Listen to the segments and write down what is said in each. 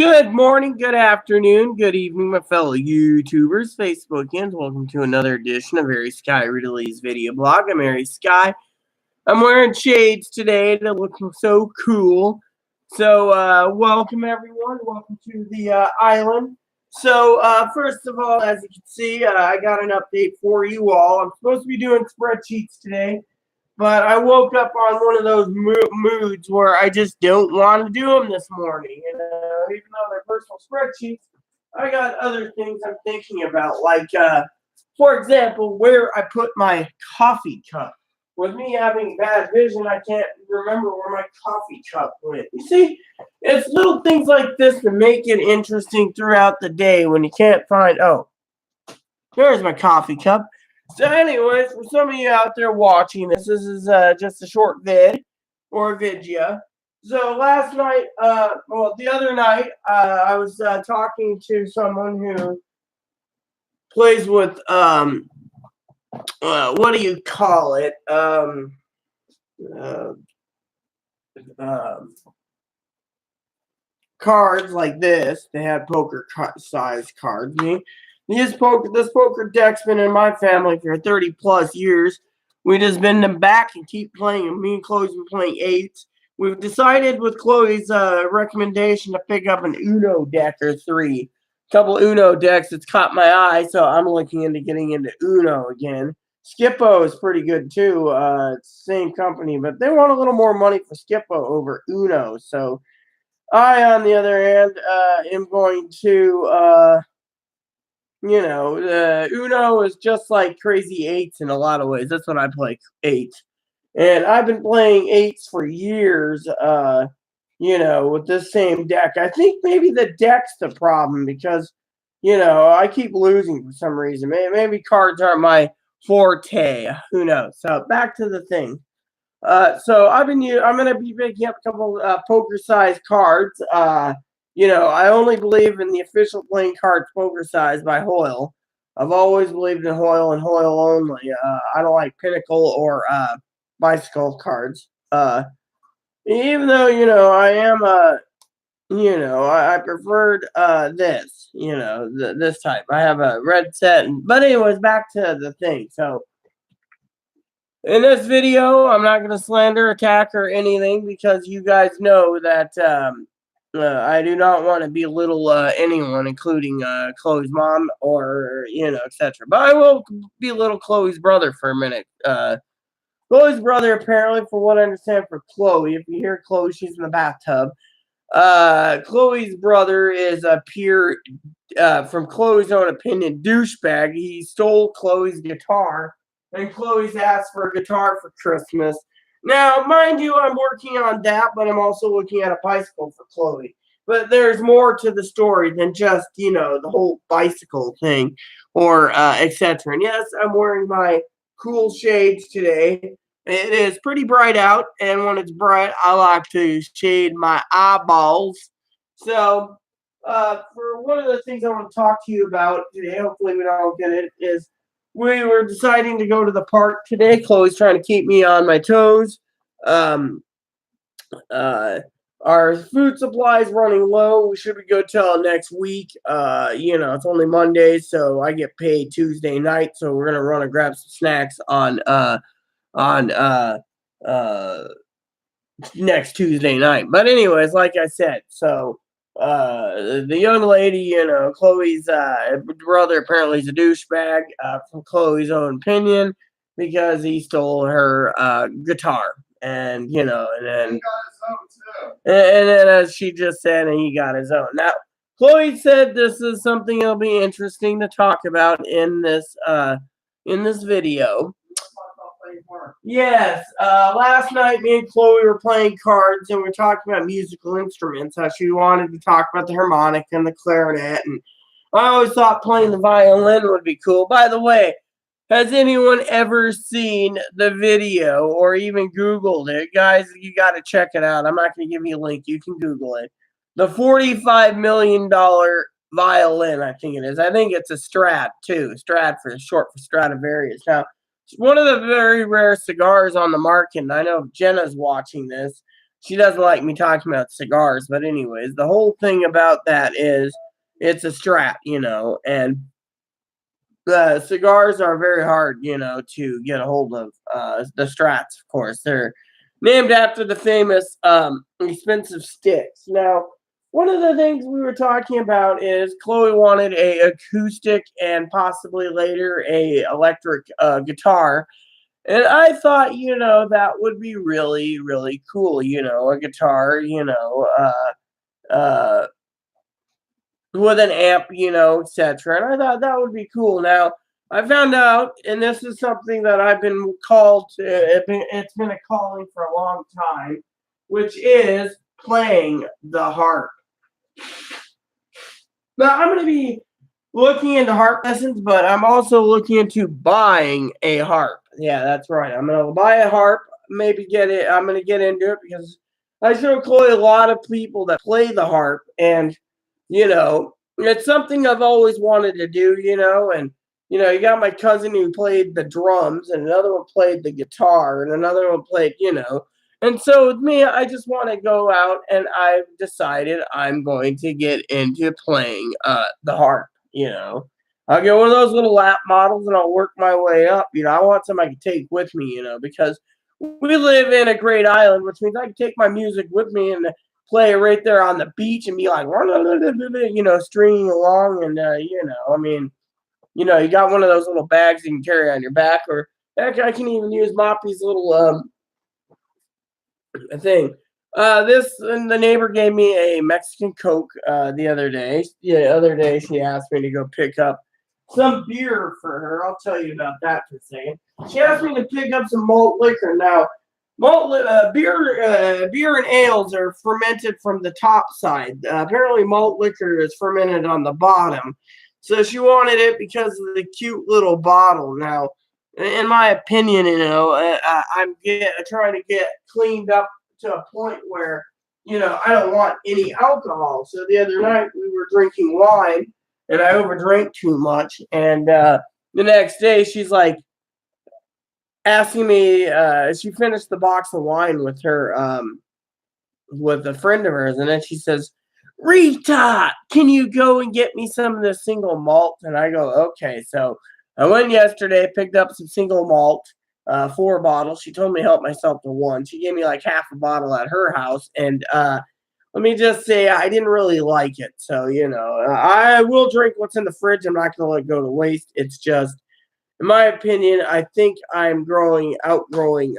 Good morning, good afternoon, good evening, my fellow YouTubers, Facebookians. Welcome to another edition of Harry Sky Ridley's video blog. I'm Harry Sky. I'm wearing shades today to look so cool. So, welcome everyone. Welcome to the island. So, first of all, as you can see, I got an update for you all. I'm supposed to be doing spreadsheets today, but I woke up on one of those moods where I just don't want to do them this morning. And even though they're personal spreadsheets, I got other things I'm thinking about. Like, for example, where I put my coffee cup. With me having bad vision, I can't remember where my coffee cup went. You see, it's little things like this that make it interesting throughout the day when you can't find, oh, there's my coffee cup. So anyways, for some of you out there watching this is just a short vid or vidya. So last night, the other night, I was talking to someone who plays with, what do you call it? Cards like this. They had poker size cards. This poker deck's been in my family for 30 plus years. We just bend them back and keep playing them. Me and Chloe's been playing eights. We've decided with Chloe's recommendation to pick up an Uno deck or three. A couple Uno decks that's caught my eye, so I'm looking into getting into Uno again. Skippo is pretty good too. It's the same company, but they want a little more money for Skippo over Uno. So I, on the other hand, am going to Uno is just like crazy eights in a lot of ways. That's what I play, eights. And I've been playing eights for years, with this same deck. I think maybe the deck's the problem because, I keep losing for some reason. Maybe cards aren't my forte. Who knows? So back to the thing. So I'm going to be picking up a couple poker-sized cards. I only believe in the official playing cards poker size by Hoyle. I've always believed in Hoyle and Hoyle only. I don't like Pinnacle or Bicycle cards. Even though, I am, I preferred this, this type. I have a red set. But anyways, back to the thing. So in this video, I'm not going to slander, attack, or anything because you guys know that I do not want to belittle anyone, including Chloe's mom or, etc. But I will belittle Chloe's brother for a minute. Chloe's brother, apparently, for what I understand for Chloe, if you hear Chloe, she's in the bathtub. Chloe's brother is a pure, from Chloe's own opinion, douchebag. He stole Chloe's guitar. And Chloe's asked for a guitar for Christmas. Now, mind you, I'm working on that, but I'm also looking at a bicycle for Chloe. But there's more to the story than just, the whole bicycle thing or etc. And yes, I'm wearing my cool shades today. It is pretty bright out, and when it's bright, I like to shade my eyeballs. So, for one of the things I want to talk to you about today, hopefully we don't get it, is we were deciding to go to the park today. Chloe's trying to keep me on my toes. Our food supply is running low. We should be good till next week. It's only Monday, so I get paid Tuesday night. So we're gonna run and grab some snacks on next Tuesday night. But anyways, like I said, so the young lady, Chloe's brother apparently is a douchebag, from Chloe's own opinion, because he stole her guitar, and then as she just said, and he got his own. Now, Chloe said this is something that'll be interesting to talk about in this video. Yes, last night me and Chloe were playing cards and we were talking about musical instruments. How she wanted to talk about the harmonica and the clarinet, and I always thought playing the violin would be cool. By the way, has anyone ever seen the video or even Googled it? Guys, you got to check it out. I'm not going to give you a link. You can Google it. The $45 million violin, I think it is. I think it's a Strat, too. Strat for short for Stradivarius. Now, it's one of the very rare cigars on the market, and I know if Jenna's watching this, she doesn't like me talking about cigars. But anyways, the whole thing about that is it's a Strat, and cigars are very hard, to get a hold of. The Strats, of course, they're named after the famous expensive sticks. Now, one of the things we were talking about is Chloe wanted a acoustic and possibly later a electric guitar, and I thought, that would be really, really cool. A guitar, uh, with an amp, etc. And I thought that would be cool. Now, I found out, and this is something that I've been called to, it's been a calling for a long time, which is playing the harp. Now, I'm going to be looking into harp lessons, but I'm also looking into buying a harp. Yeah, that's right. I'm going to buy a harp, maybe get it. I'm going to get into it because I show Chloe a lot of people that play the harp, and it's something I've always wanted to do, and you got my cousin who played the drums, and another one played the guitar, and another one played, and so with me, I just want to go out, and I've decided I'm going to get into playing the harp. I'll get one of those little lap models, and I'll work my way up. I want something I can take with me, because we live in a great island, which means I can take my music with me and play it right there on the beach and be like, stringing along. And, I mean, you got one of those little bags you can carry on your back, or heck, I can even use Moppy's little thing. And the neighbor gave me a Mexican Coke the other day. Yeah, the other day she asked me to go pick up some beer for her. I'll tell you about that for a second. She asked me to pick up some malt liquor. Now, beer and ales are fermented from the top side. Apparently, malt liquor is fermented on the bottom. So she wanted it because of the cute little bottle. Now, in my opinion, I'm trying to get cleaned up to a point where, I don't want any alcohol. So the other night we were drinking wine, and I overdrank too much. And the next day she's like asking me, she finished the box of wine with with a friend of hers, and then she says, Rita, can you go and get me some of the single malt? And I go, okay. So I went yesterday, picked up some single malt, 4 bottles. She told me to help myself to 1. She gave me like half a bottle at her house, and let me just say I didn't really like it. So I will drink what's in the fridge. I'm not going to let it go to waste. It's just, in my opinion, I think I'm outgrowing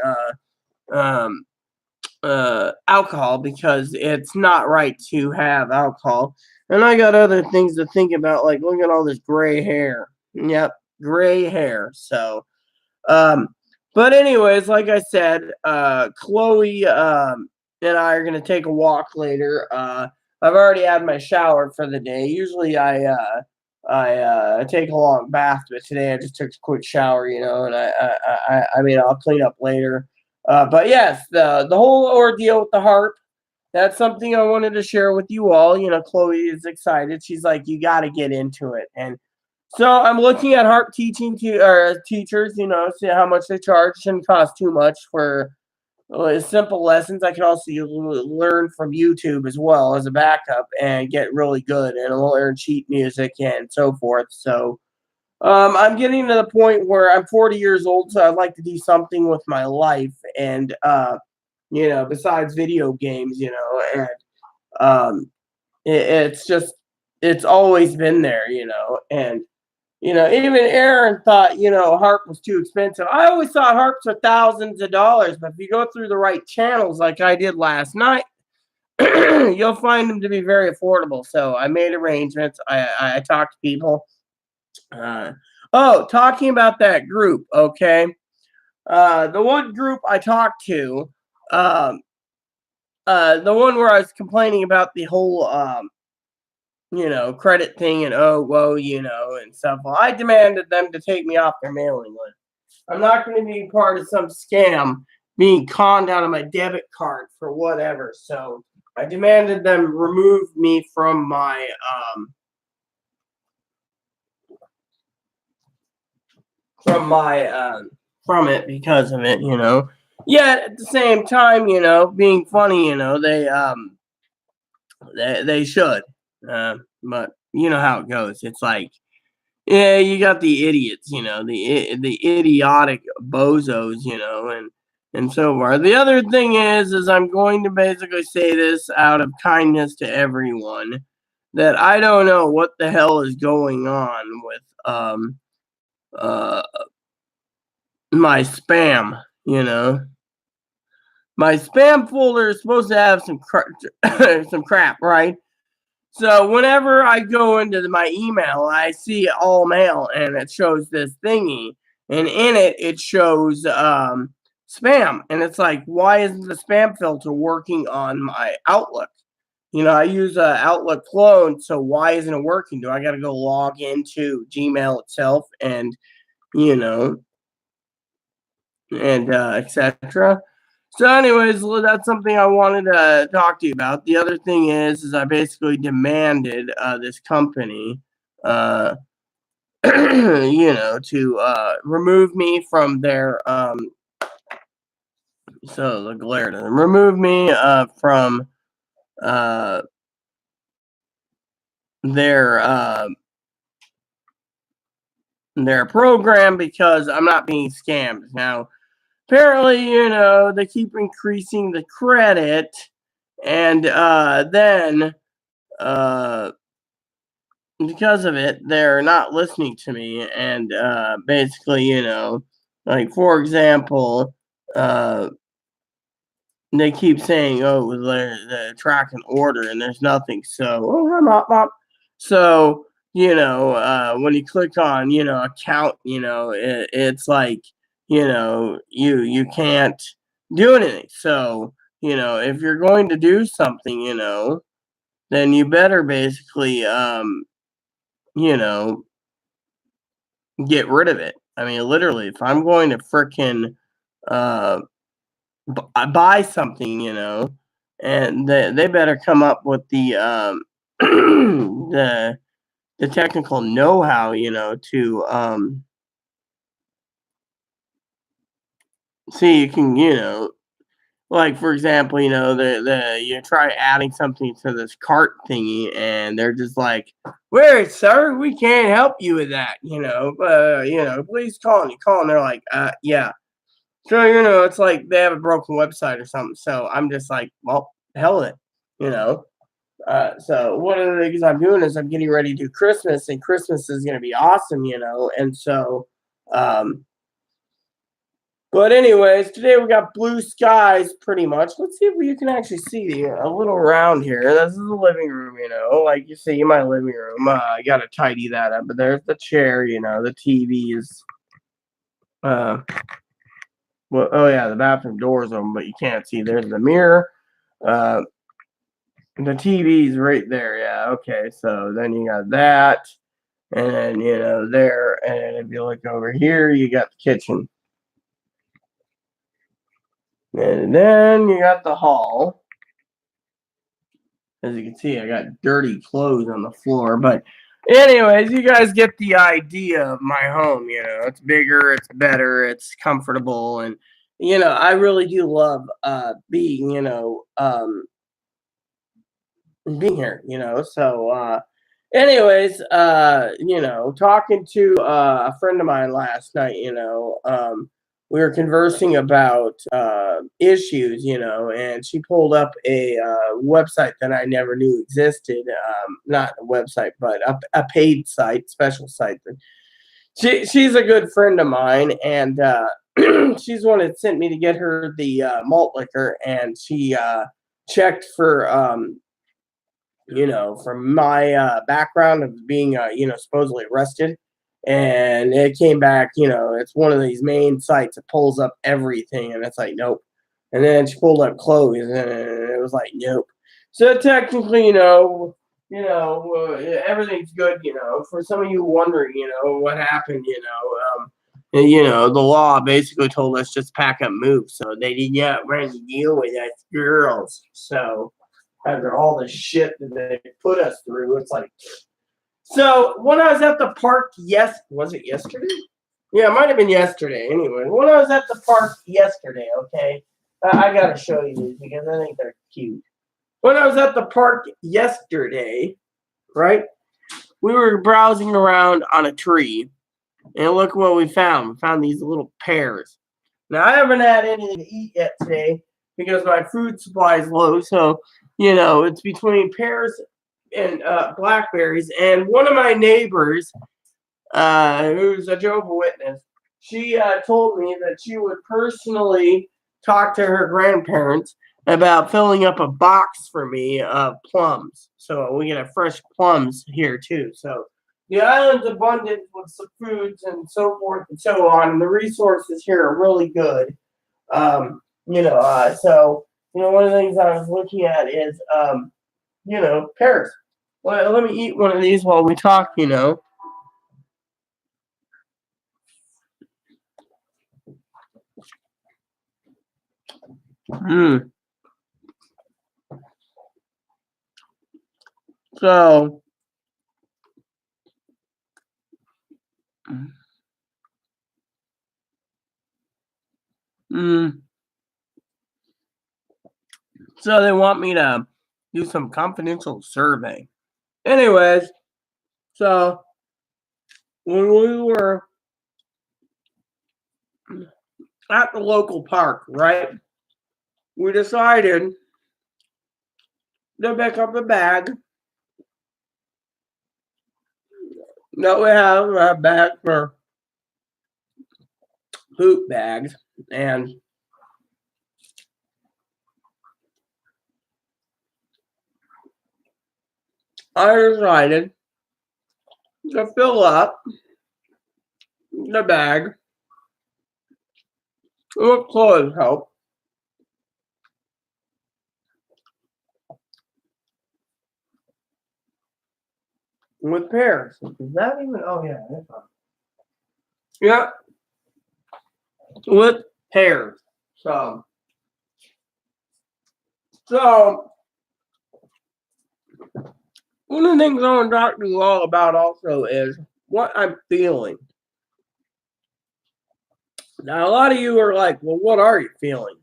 alcohol, because it's not right to have alcohol. And I got other things to think about, like look at all this gray hair. Yep, gray hair. So, but anyways, like I said, Chloe and I are gonna take a walk later. I've already had my shower for the day. Usually I take a long bath, but today I just took a quick shower, and I mean, I'll clean up later. But yes, the whole ordeal with the harp, that's something I wanted to share with you all. Chloe is excited. She's like, you got to get into it. And so I'm looking at harp teachers, see how much they charge. Shouldn't cost too much for simple lessons. I can also learn from YouTube as well as a backup and get really good, and we'll learn sheet music and so forth. So I'm getting to the point where I'm 40 years old, so I'd like to do something with my life, and besides video games, and it's just, it's always been there, and even Aaron thought, harp was too expensive. I always thought harps are thousands of dollars, but if you go through the right channels, like I did last night, you'll find them to be very affordable. So I made arrangements. I talked to people. Talking about that group, okay. The one group I talked to, the one where I was complaining about the whole, credit thing, and oh, whoa, and stuff. Well, I demanded them to take me off their mailing list. I'm not going to be part of some scam being conned out of my debit card for whatever. So I demanded them remove me from my, from it because of it, Yet at the same time, being funny, they should. But you know how it goes. It's like, yeah, you got the idiots, the idiotic bozos, and so forth. The other thing is I'm going to basically say this out of kindness to everyone, that I don't know what the hell is going on with uh my spam. My spam folder is supposed to have some some crap, right? So whenever I go into my email, I see all mail, and it shows this thingy, and in it it shows spam, and it's like, why isn't the spam filter working on my Outlook? I use a Outlook clone, so why isn't it working? Do I got to go log into Gmail itself and you know and etc. So, anyways, that's something I wanted to talk to you about. The other thing is I basically demanded this company, uh, to remove me from their so the glare to them, remove me from uh, their their program because I'm not being scammed now. Apparently, they keep increasing the credit, and then uh, because of it, they're not listening to me. And basically, like for example, uh, they keep saying, "Oh, the track and order," and there's nothing. So, oh, I'm up. So, when you click on, account, it's like, you can't do anything. So, if you're going to do something, then you better basically, you know, get rid of it. I mean, literally, if I'm going to frickin' uh, buy something, and they better come up with the the technical know-how, to see you can, like for example, the you try adding something to this cart thingy, and they're just like, "Where, sir? We can't help you with that." Please call. And you call, and they're like, yeah." So, it's like they have a broken website or something. So I'm just like, well, hell with it, you know. So one of the things I'm doing is I'm getting ready to do Christmas, and Christmas is going to be awesome, And so, um, but anyways, today we got blue skies pretty much. Let's see if you can actually see a little around here. This is the living room, like you see in my living room. I got to tidy that up, but there's the chair, the TV is. Well, oh yeah, the bathroom door's open, but you can't see. There's the mirror. Uh, the TV's right there. Yeah, okay. So then you got that, and then there, and if you look over here, you got the kitchen, and then you got the hall. As you can see, I got dirty clothes on the floor, but anyways, you guys get the idea of my home. It's bigger, it's better, it's comfortable, and I really do love being being here, So, anyways, talking to a friend of mine last night, we were conversing about issues, and she pulled up a website that I never knew existed. Not a website, but a paid site, special site. She's a good friend of mine, and she's the one that sent me to get her the malt liquor, and she checked for from my background of being, supposedly arrested. And it came back, it's one of these main sites that pulls up everything. And it's like, nope. And then she pulled up clothes, and it was like, nope. So technically, everything's good, For some of you wondering, what happened, and, the law basically told us just pack up, move. So they did not want to deal with us girls. So after all the shit that they put us through. It's like, so when I was at the park, was it yesterday? Yeah, it might have been yesterday. Anyway, when I was at the park yesterday, okay, I gotta show you these because I think they're cute. When I was at the park yesterday, right, we were browsing around on a tree, and look what we found. We found these little pears. Now, I haven't had anything to eat yet today because my food supply is low. So, it's between pears and blackberries. And one of my neighbors, who's a Jehovah's Witness, she told me that she would personally talk to her grandparents about filling up a box for me of plums. So we can have fresh plums here too. So the island's abundant with some foods and so forth and so on, and the resources here are really good. One of the things I was looking at is, pears. Well, let me eat one of these while we talk. Mm. So, mm, so they want me to do some confidential survey. Anyways, so when we were at the local park, right, we decided to pick up a bag. That we have a bag for poop bags, and I decided to fill up the bag with clothes help with pears. Is that even? Oh yeah, that's fine. Yeah, with pears. So one of the things I want to talk to you all about also is what I'm feeling. Now, a lot of you are like, well, what are you feeling?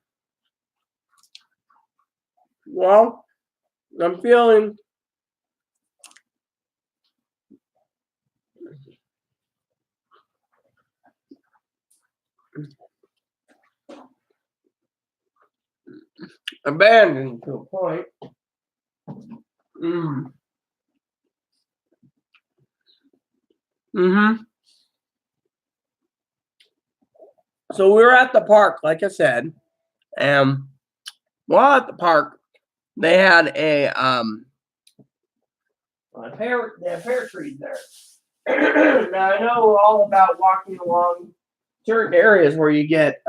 Well, I'm feeling abandoned to a point. Mm. Mm-hmm. So we were at the park, like I said, and while at the park, they had a they have pear trees there. Now I know all about walking along certain areas where you get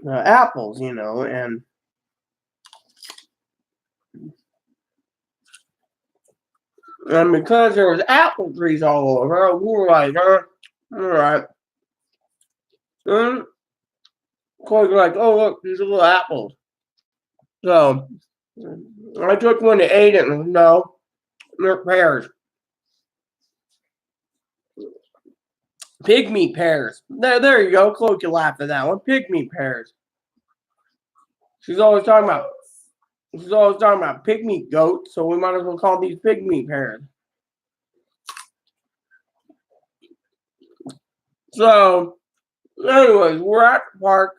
apples, and because there was apple trees all over, we were like, all right. And Chloe's like, oh look, these are little apples. So I took one to ate it, and no, they're pears. Pygmy pears. There you go. Chloe can laugh at that one. Pygmy pears. She's always talking about pygmy goats, so we might as well call these pygmy pears. So, anyways, we're at the park.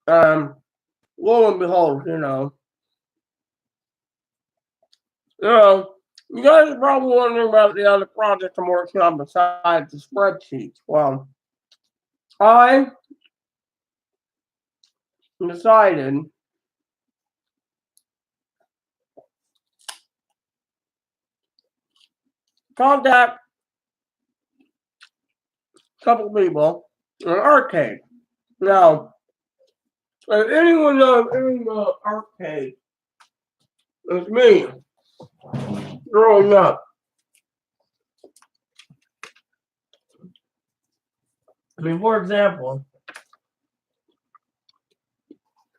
Lo and behold, you guys are probably wondering about the other project I'm working on besides the spreadsheets. Well, I decided contact a couple people in an arcade. Now, if anyone knows any arcade, it's me growing up. I mean, for example,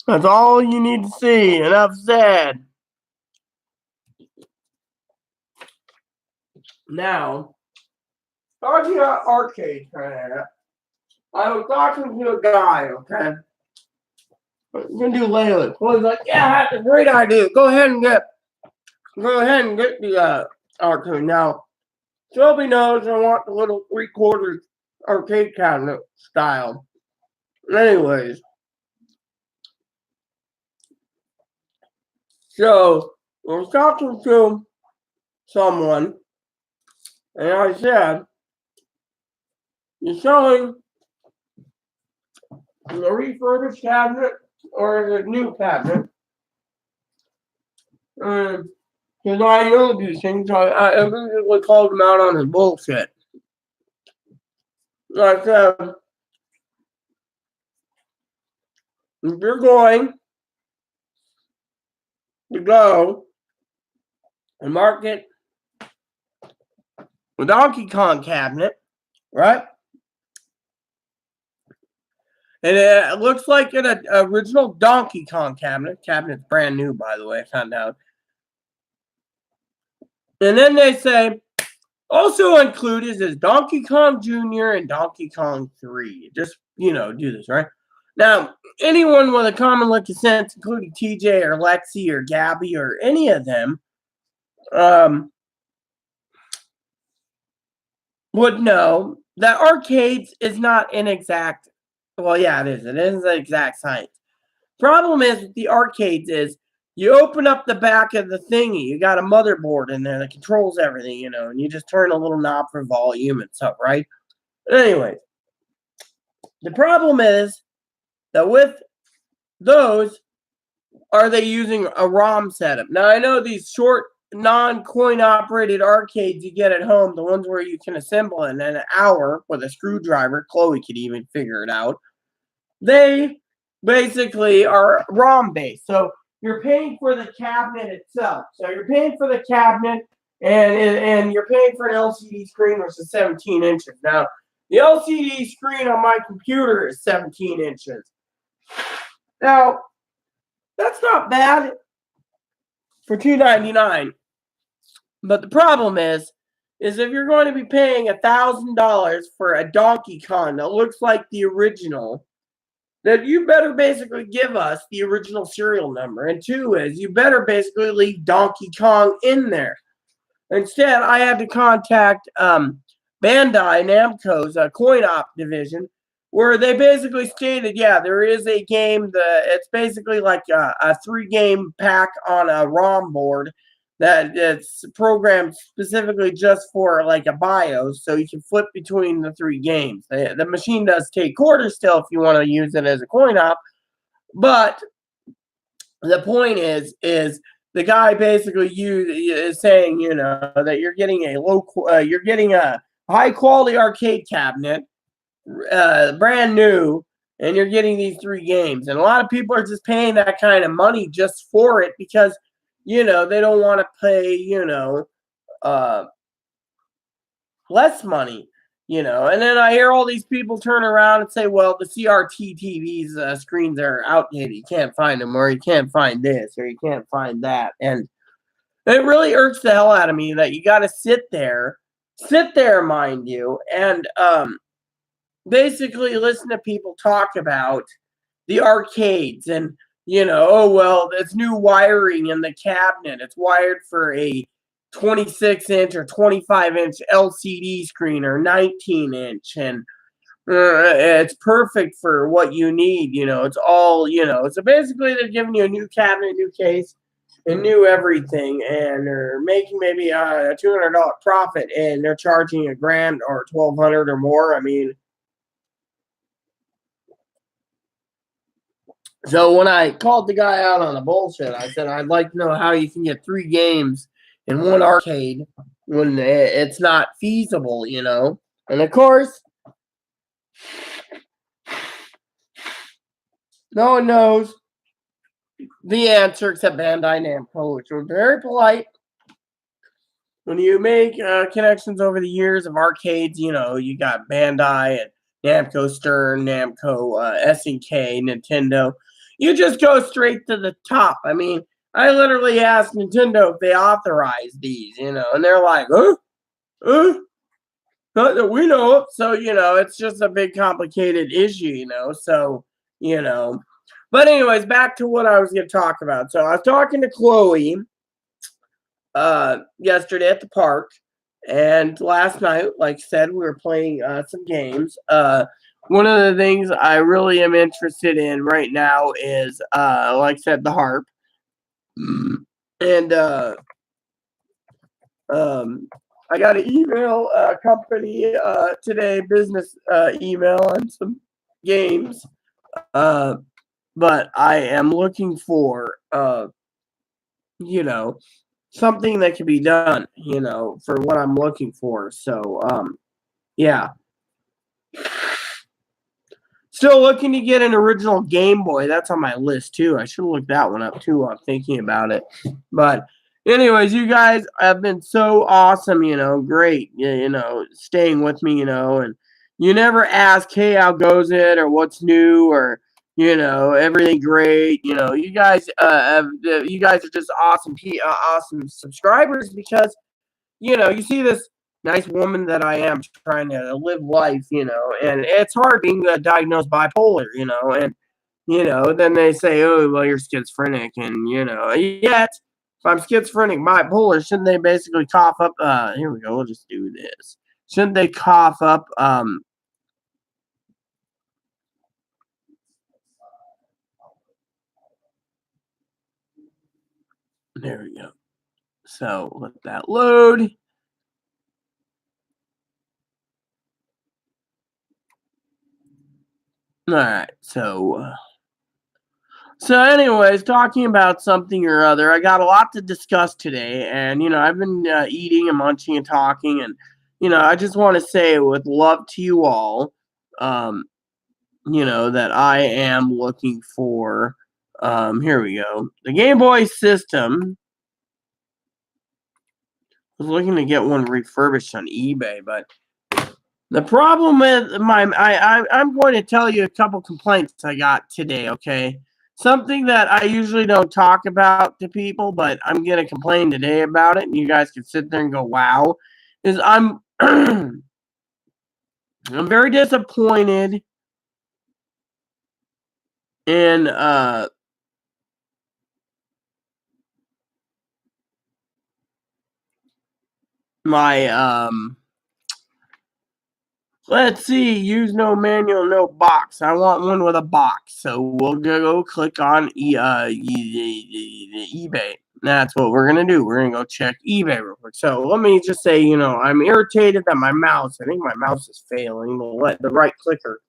that's all you need to see. Enough said. Now, talking about arcade, I was talking to a guy, okay? What you gonna do lately? Well, he's like, yeah, that's a great idea. Go ahead and get the arcade. Now, Shelby knows I want the little 3/4 arcade cabinet style. Anyways, so I was talking to someone, and I said, "You're selling a refurbished cabinet or a new cabinet?" Because I know these things, I immediately called him out on his bullshit. I said, if you're going to go and market a Donkey Kong cabinet, right? And it looks like an original Donkey Kong cabinet. Cabinet's brand new, by the way, I found out. And then they say, also included is Donkey Kong Jr. and Donkey Kong 3. Just, do this, right? Now, anyone with a common lick of sense, including TJ or Lexi or Gabby or any of them, would know that arcades is not an exact, well, yeah, it is. It is an exact science. Problem is with the arcades is you open up the back of the thingy, you got a motherboard in there that controls everything, and you just turn a little knob for volume and stuff, right? Anyway, the problem is that with those, are they using a ROM setup? Now, I know these short, non-coin operated arcades you get at home, the ones where you can assemble in an hour with a screwdriver, Chloe could even figure it out, they basically are ROM based. So you're paying for the cabinet itself. So you're paying for the cabinet and you're paying for an LCD screen, which is 17 inches. Now, the LCD screen on my computer is 17 inches. Now, that's not bad for $299. But the problem is if you're going to be paying $1,000 for a Donkey Kong that looks like the original, then you better basically give us the original serial number. And two is you better basically leave Donkey Kong in there. Instead, I had to contact Bandai Namco's coin op division, where they basically stated, yeah, there is a game. It's basically like a 3-game pack on a ROM board that it's programmed specifically just for like a BIOS, so you can flip between the 3 games. The machine does take quarters still if you want to use it as a coin op, but the point is the guy basically is saying, that you're getting a high quality arcade cabinet, brand new, and you're getting these 3 games. And a lot of people are just paying that kind of money just for it because, they don't want to pay, less money, And then I hear all these people turn around and say, well, the CRT TVs screens are outdated. You can't find them, or you can't find this, or you can't find that. And it really irks the hell out of me that you got to sit there, mind you, and basically listen to people talk about the arcades and, oh, well, there's new wiring in the cabinet. It's wired for a 26-inch or 25-inch LCD screen or 19-inch, and it's perfect for what you need. It's all, so basically they're giving you a new cabinet, new case, and new everything, and they're making maybe a $200 profit, and they're charging $1,000 or $1,200 or more. I mean, so when I called the guy out on the bullshit, I said, I'd like to know how you can get 3 games in one arcade when it's not feasible, And of course, no one knows the answer except Bandai Namco, which was very polite. When you make connections over the years of arcades, you got Bandai and Namco Stern, Namco, SNK, Nintendo. You just go straight to the top. I mean, I literally asked Nintendo if they authorized these, and they're like, huh? Not that we know of. So, it's just a big complicated issue, So, you know. But anyways, back to what I was gonna talk about. So I was talking to Chloe yesterday at the park, and last night, like I said, we were playing some games. One of the things I really am interested in right now is like I said, the harp. And I got an email company today, business email and some games. But I am looking for you know, something that can be done, for what I'm looking for. So yeah. Still looking to get an original Game Boy. That's on my list too. I should look that one up too while I'm thinking about it. But anyways, you guys have been so awesome, great, staying with me, and you never ask, hey, how goes it, or what's new, or everything great. You guys are just awesome, awesome subscribers because you see this nice woman that I am trying to live life, and it's hard being diagnosed bipolar, and then they say, oh, well, you're schizophrenic, and yet if I'm schizophrenic bipolar, shouldn't they basically cough up? Here we go. We'll just do this. Shouldn't they cough up? There we go. So let that load. All right. So anyways, talking about something or other, I got a lot to discuss today, and I've been eating and munching and talking, and I just want to say with love to you all, um, that I am looking for. Here we go, the Game Boy system. I was looking to get one refurbished on eBay, but the problem with I'm going to tell you a couple complaints I got today, okay? Something that I usually don't talk about to people, but I'm going to complain today about it, and you guys can sit there and go, wow, is I'm I'm very disappointed in my let's see, use no manual, no box. I want one with a box. So we'll go click on eBay. That's what we're going to do. We're going to go check eBay real quick. So let me just say, I'm irritated that my mouse, I think my mouse is failing. Let the right clicker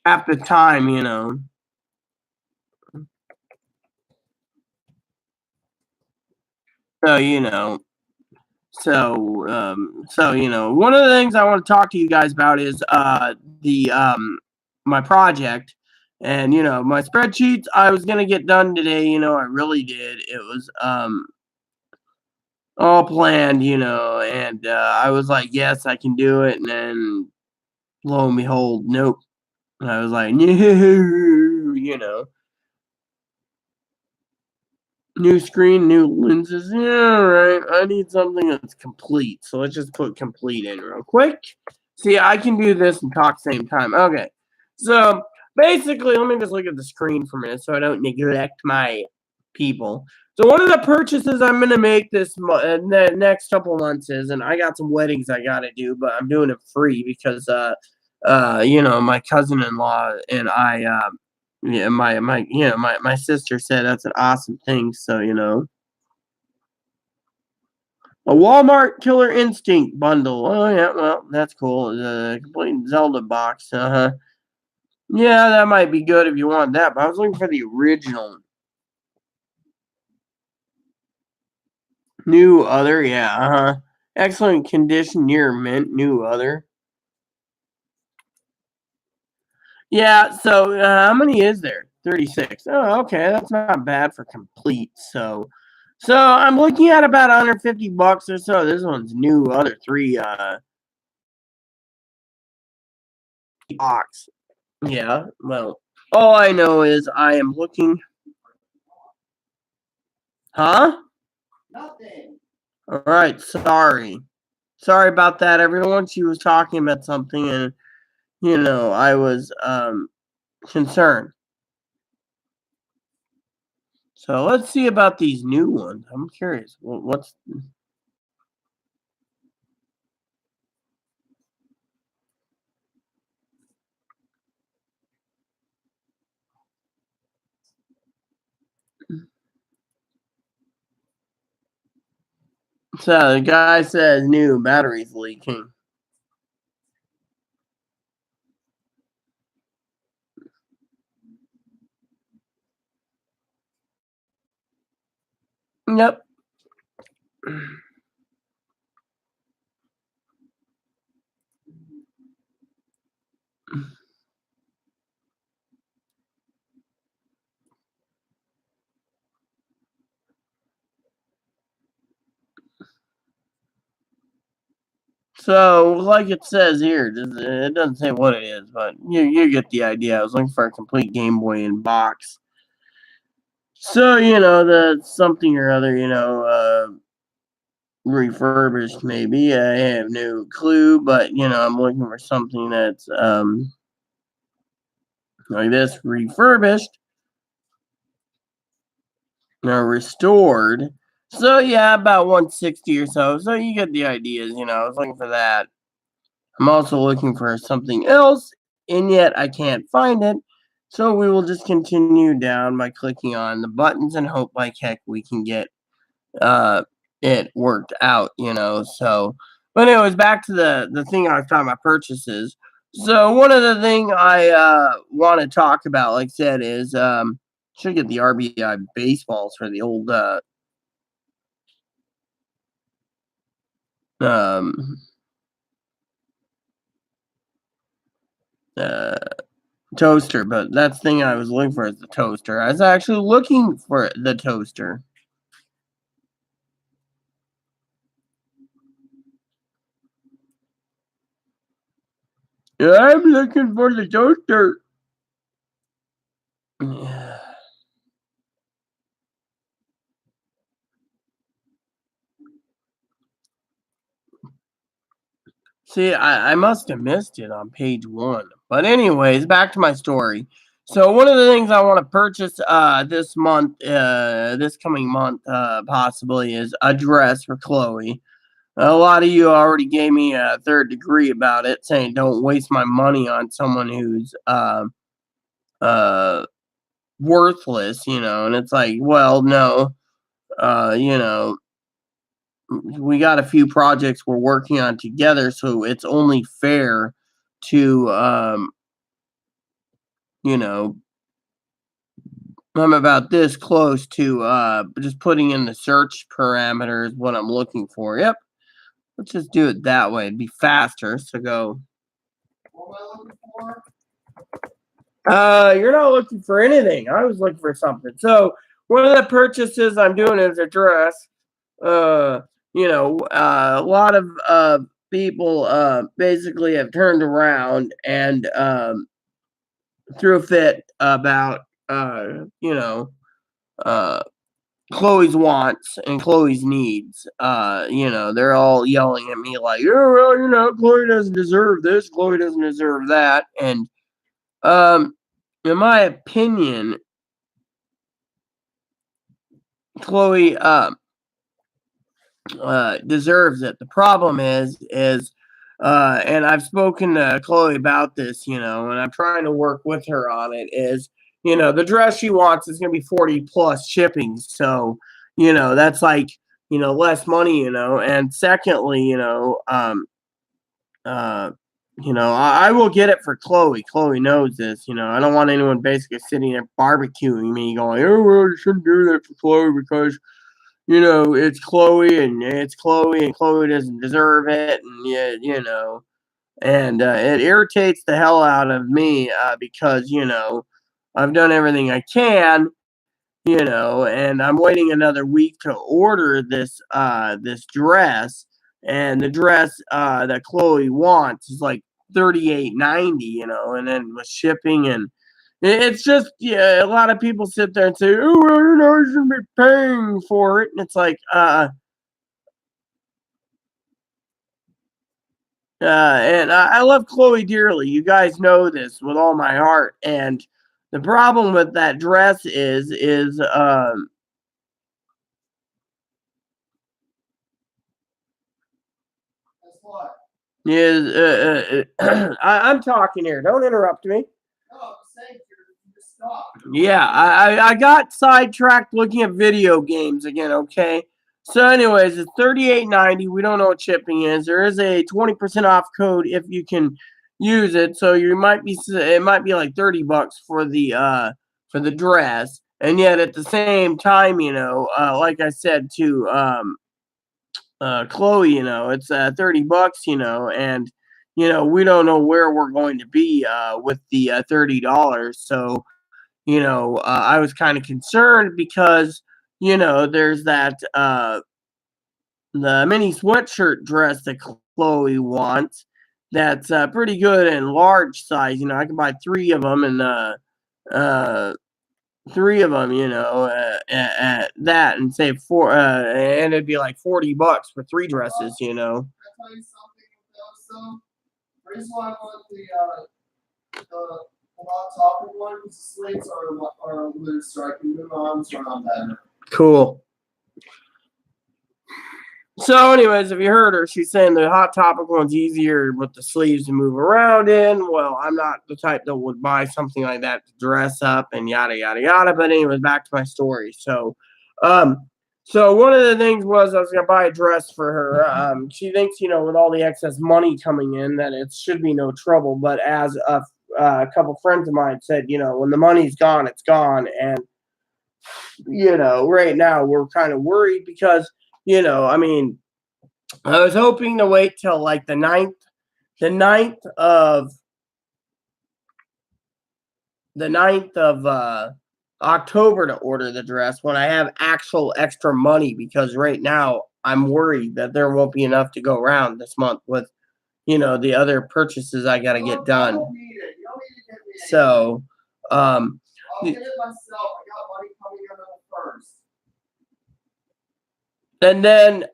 half the time, So, one of the things I want to talk to you guys about is the my project, and my spreadsheets I was gonna get done today. I really did. It was all planned, and I was like, yes, I can do it, and then lo and behold, nope. And I was like, no, new screen, new lenses. Yeah, right. I need something that's complete. So let's just put complete in real quick. See, I can do this and talk same time. Okay. So basically, let me just look at the screen for a minute so I don't neglect my people. So one of the purchases I'm gonna make the next couple months is, and I got some weddings I gotta do, but I'm doing it free because my cousin-in-law and I yeah, my sister said that's an awesome thing. So a Walmart Killer Instinct bundle. Oh yeah, well that's cool. The complete Zelda box. Yeah, that might be good if you want that. But I was looking for the original. New other, yeah. Excellent condition, near mint. New other. Yeah. So how many is there? 36. Oh, okay, that's not bad for complete. So I'm looking at about 150 bucks or so. This one's new. Other three box. Yeah. Well, all I know is I am looking. Huh? Nothing. All right. Sorry. Sorry about that, everyone. She was talking about something, and I was concerned. So let's see about these new ones. I'm curious. What's so the guy says new batteries leaking. Yep. So, like it says here, it doesn't say what it is, but you get the idea. I was looking for a complete Game Boy in box. So, the something or other, refurbished maybe. I have no clue, but I'm looking for something that's like this, refurbished or restored. So yeah, about 160 or so. So you get the ideas, I was looking for that. I'm also looking for something else, and yet I can't find it. So we will just continue down by clicking on the buttons and hope like heck we can get uh it worked out, So but anyways, back to the thing I was talking about, purchases. So one of the thing I want to talk about, like I said, is should get the RBI baseballs for the old um uh toaster, but that's the thing I was looking for is the toaster. I was actually looking for the toaster. I'm looking for the toaster. See, I must have missed it on page 1. But anyways, back to my story. So one of the things I want to purchase this month, this coming month, possibly is a dress for Chloe. A lot of you already gave me a third degree about it, saying don't waste my money on someone who's uh worthless, and it's like, well, no, uh, you know, we got a few projects we're working on together, so it's only fair to you know, I'm about this close to just putting in the search parameters what I'm looking for. Yep. Let's just do it that way. It'd be faster. So go. What am I looking for? You're not looking for anything. I was looking for something. So one of the purchases I'm doing is a dress. Uh, a lot of people basically have turned around and threw a fit about uh Chloe's wants and Chloe's needs. They're all yelling at me like, oh well, Chloe doesn't deserve this, Chloe doesn't deserve that. And um in my opinion, Chloe deserves it. The problem is and I've spoken to Chloe about this, and I'm trying to work with her on it, is the dress she wants is gonna be 40 plus shipping. So, that's like, less money, and secondly, uh I will get it for Chloe. Chloe knows this, I don't want anyone basically sitting there barbecuing me going, oh well, you shouldn't do that for Chloe because it's Chloe and it's Chloe and Chloe doesn't deserve it. And yeah, and it irritates the hell out of me because, I've done everything I can, and I'm waiting another week to order this dress. And the dress that Chloe wants is like 38.90, and then with shipping and it's just, yeah, a lot of people sit there and say, oh well, you shouldn't be paying for it. And it's like, And I love Chloe dearly. You guys know this with all my heart. And the problem with that dress I'm talking here. Don't interrupt me. Yeah, I got sidetracked looking at video games again, okay? So anyways, it's $38.90. We don't know what shipping is. There is a 20% off code if you can use it. So it might be like $30 for the dress. And yet at the same time, like I said to Chloe, it's $30, and we don't know where we're going to be with the $30. So I was kind of concerned because, there's that the mini sweatshirt dress that Chloe wants. That's pretty good and large size. I can buy three of them and uh, three of them, at that and save and it'd be like $40 for three dresses. Reason why I want the hot topic one because the sleeves are loose, so I can move arms around better. Cool. So, anyways, if you heard her, she's saying the hot topic one's easier with the sleeves to move around in. Well, I'm not the type that would buy something like that to dress up and yada yada yada. But anyways, back to my story. So one of the things was I was gonna buy a dress for her. She thinks, with all the excess money coming in, that it should be no trouble. But as a couple friends of mine said, when the money's gone, it's gone. And right now we're kind of worried because, I mean, I was hoping to wait till like the ninth of October to order the dress when I have actual extra money, because right now I'm worried that there won't be enough to go around this month with, the other purchases I got to get done. You don't need it. So, I'll get it myself. I got money coming in on the first. And then,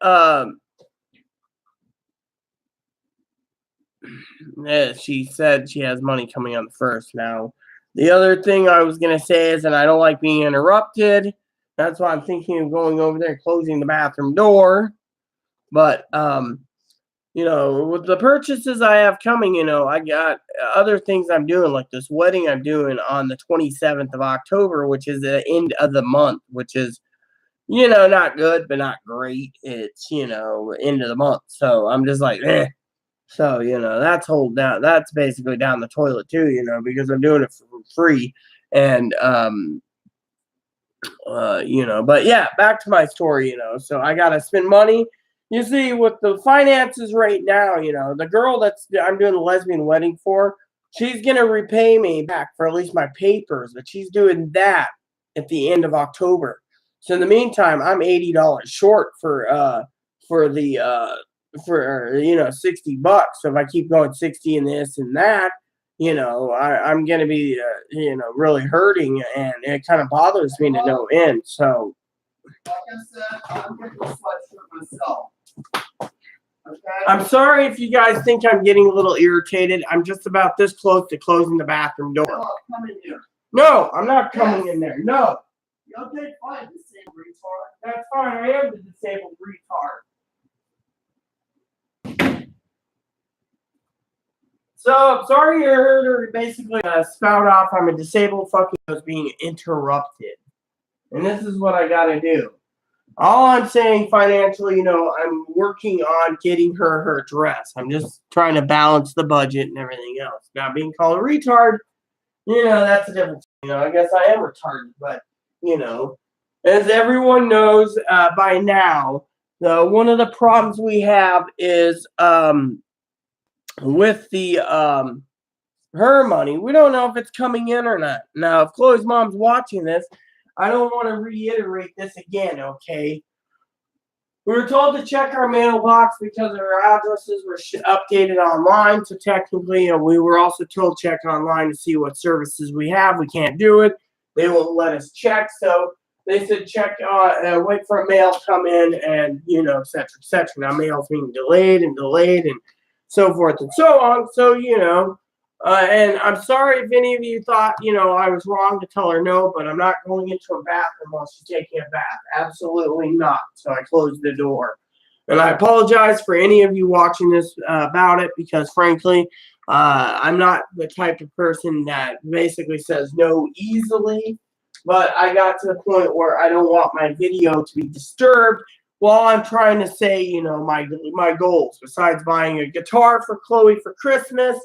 yeah, she said she has money coming on the first. Now, the other thing I was going to say is, and I don't like being interrupted. That's why I'm thinking of going over there and closing the bathroom door. But, with the purchases I have coming, I got other things I'm doing, like this wedding I'm doing on the 27th of October, which is the end of the month, which is, not good, but not great. It's, end of the month. So I'm just like, eh. So, that's basically down the toilet too, because I'm doing it for free. And, but yeah, back to my story, so I got to spend money. You see, with the finances right now, the girl I'm doing the lesbian wedding for, she's going to repay me back for at least my papers, but she's doing that at the end of October. So in the meantime, I'm $80 short for the $60. So if I keep going 60 and this and that, I'm going to be, really hurting, and it kind of bothers me to no end. So, like I said, I'm getting a sweatshirt myself. Okay? I'm sorry if you guys think I'm getting a little irritated. I'm just about this close to closing the bathroom door. No, come in here. No, I'm not coming in there. No. Okay, fine, disabled retard. That's fine. I am the disabled retard. So, I'm sorry you heard her basically spout off. I'm a disabled fucking was being interrupted. And this is what I gotta do. All I'm saying financially, I'm working on getting her dress. I'm just trying to balance the budget and everything else. Now, being called a retard, that's a different thing. I guess I am retarded, but, as everyone knows by now, one of the problems we have is, with the her money, we don't know if it's coming in or not. Now, if Chloe's mom's watching this, I don't want to reiterate this again, okay? We were told to check our mailbox because our addresses were updated online. So technically, we were also told to check online to see what services we have. We can't do it. They won't let us check. So they said check, wait for a mail to come in, and et cetera, et cetera. Now mail's being delayed. And so forth and so on. So, and I'm sorry if any of you thought, I was wrong to tell her no, but I'm not going into a bathroom while she's taking a bath. Absolutely not. So I closed the door. And I apologize for any of you watching this about it, because frankly, I'm not the type of person that basically says no easily. But I got to the point where I don't want my video to be disturbed while I'm trying to say, my goals. Besides buying a guitar for Chloe for Christmas,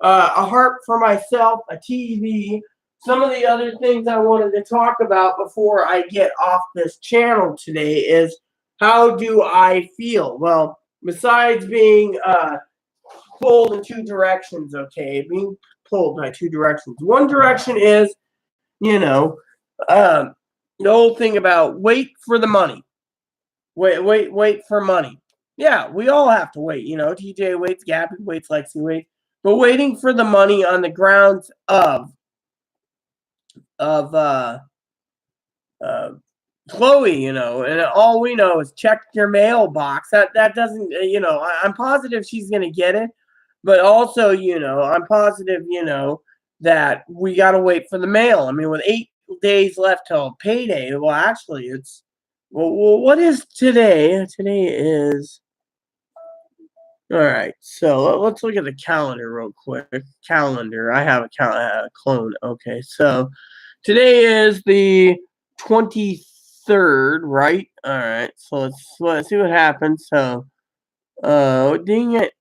a harp for myself, a TV, some of the other things I wanted to talk about before I get off this channel today is, how do I feel? Well, besides being pulled in two directions, okay, being pulled by two directions. One direction is, the whole thing about wait for the money. Wait for money. Yeah, we all have to wait. TJ waits, Gabby waits, Lexi waits. But waiting for the money on the grounds of Chloe, and all we know is check your mailbox. That doesn't, I'm positive she's gonna get it, but also, I'm positive, that we gotta wait for the mail. I mean, with 8 days left till payday. Well, actually, it's what is today? Today is. All right, so let's look at the calendar real quick. Calendar. I have a clone. Okay, so today is the 23rd, right? All right, so let's see what happens. So, dang it.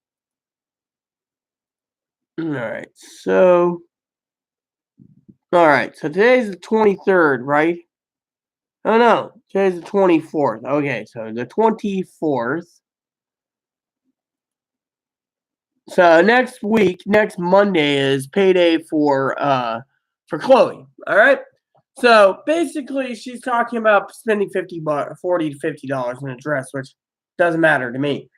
All right, so today's the 23rd, right? Oh no, today's the 24th. Okay, so the 24th. So next Monday is payday for Chloe. All right. So basically, she's talking about spending $40 to $50 in a dress, which doesn't matter to me.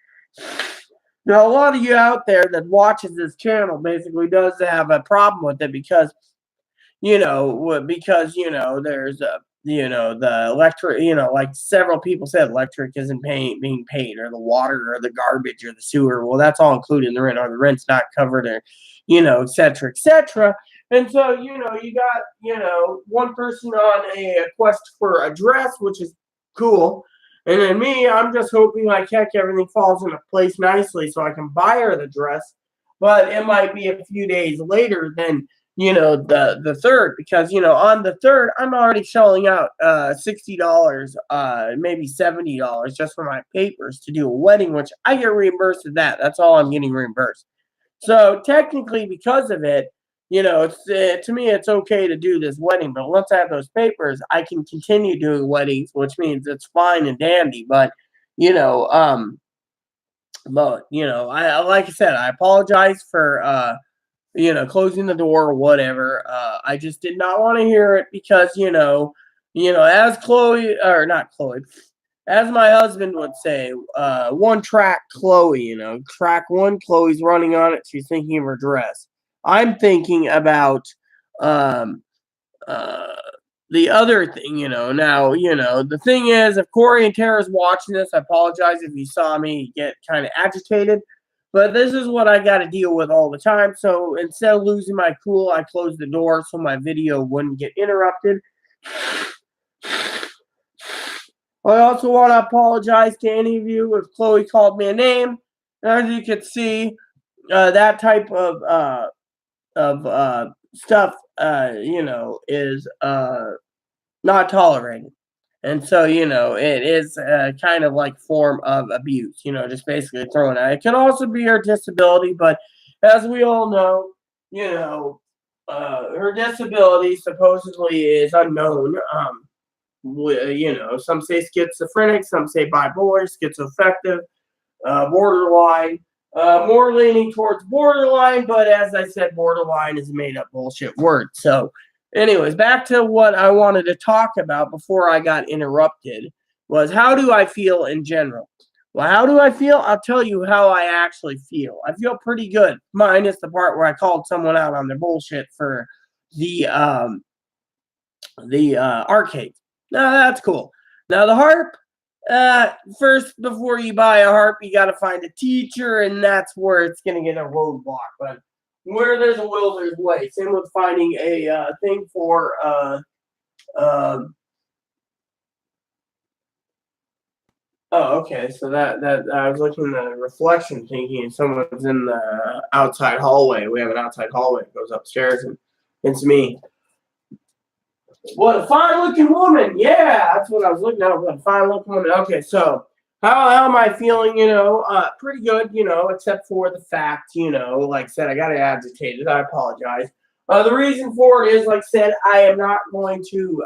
Now, a lot of you out there that watches this channel basically does have a problem with it because, there's the electric, like several people said, electric isn't being paid, or the water, or the garbage, or the sewer. Well, that's all included in the rent, or the rent's not covered, or, et cetera, et cetera. And so, you got, one person on a quest for a dress, which is cool. And then me, I'm just hoping like heck everything falls into place nicely so I can buy her the dress. But it might be a few days later than, the third, because, on the third, I'm already shelling out $60, maybe $70 just for my papers to do a wedding, which I get reimbursed for that. That's all I'm getting reimbursed. So technically, because of it, it's to me, it's okay to do this wedding. But once I have those papers, I can continue doing weddings, which means it's fine and dandy. But, I like I said, I apologize for closing the door or whatever. I just did not want to hear it because, as Chloe, or not Chloe, as my husband would say, one track Chloe, track one, Chloe's running on it. She's thinking of her dress. I'm thinking about the other thing, now, the thing is, if Corey and Tara's watching this, I apologize if you saw me get kind of agitated. But this is what I got to deal with all the time. So instead of losing my cool, I closed the door so my video wouldn't get interrupted. I also want to apologize to any of you if Chloe called me a name. As you can see, that type of stuff, is not tolerated. And so, it is kind of like form of abuse, just basically throwing out. It can also be her disability, but as we all know, her disability supposedly is unknown. Some say schizophrenic, some say bipolar, schizoaffective, borderline, more leaning towards borderline, but as I said, borderline is a made-up bullshit word. So, anyways, back to what I wanted to talk about before I got interrupted was, how do I feel in general? Well, how do I feel? I'll tell you how I actually feel. I feel pretty good, minus the part where I called someone out on their bullshit for the arcade. Now, that's cool. Now, the harp, first, before you buy a harp, you got to find a teacher, and that's where it's going to get a roadblock. But where there's a will, there's a way. Same with finding a thing for oh, okay. So that I was looking at the reflection, thinking someone's in the outside hallway. We have an outside hallway that goes upstairs, and it's me. What a fine-looking woman! Yeah, that's what I was looking at. What a fine-looking woman. Okay, so how am I feeling? Pretty good. Except for the fact, like I said, I got agitated. I apologize. The reason for it is, like I said, I am not going to,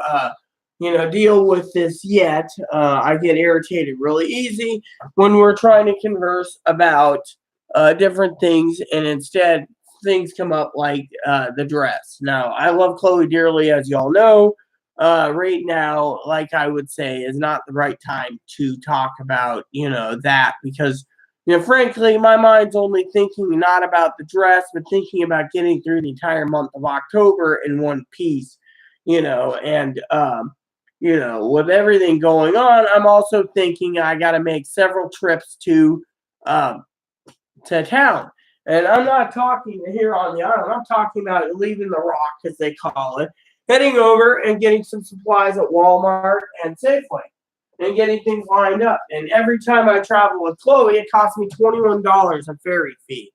deal with this yet. I get irritated really easy when we're trying to converse about different things, and instead things come up like the dress. Now, I love Chloe dearly, as y'all know. Right now, like I would say, is not the right time to talk about, that because, frankly, my mind's only thinking not about the dress, but thinking about getting through the entire month of October in one piece, and, with everything going on, I'm also thinking I got to make several trips to town. And I'm not talking here on the island. I'm talking about leaving the rock, as they call it, heading over and getting some supplies at Walmart and Safeway and getting things lined up. And every time I travel with Chloe, it costs me $21 a ferry fee.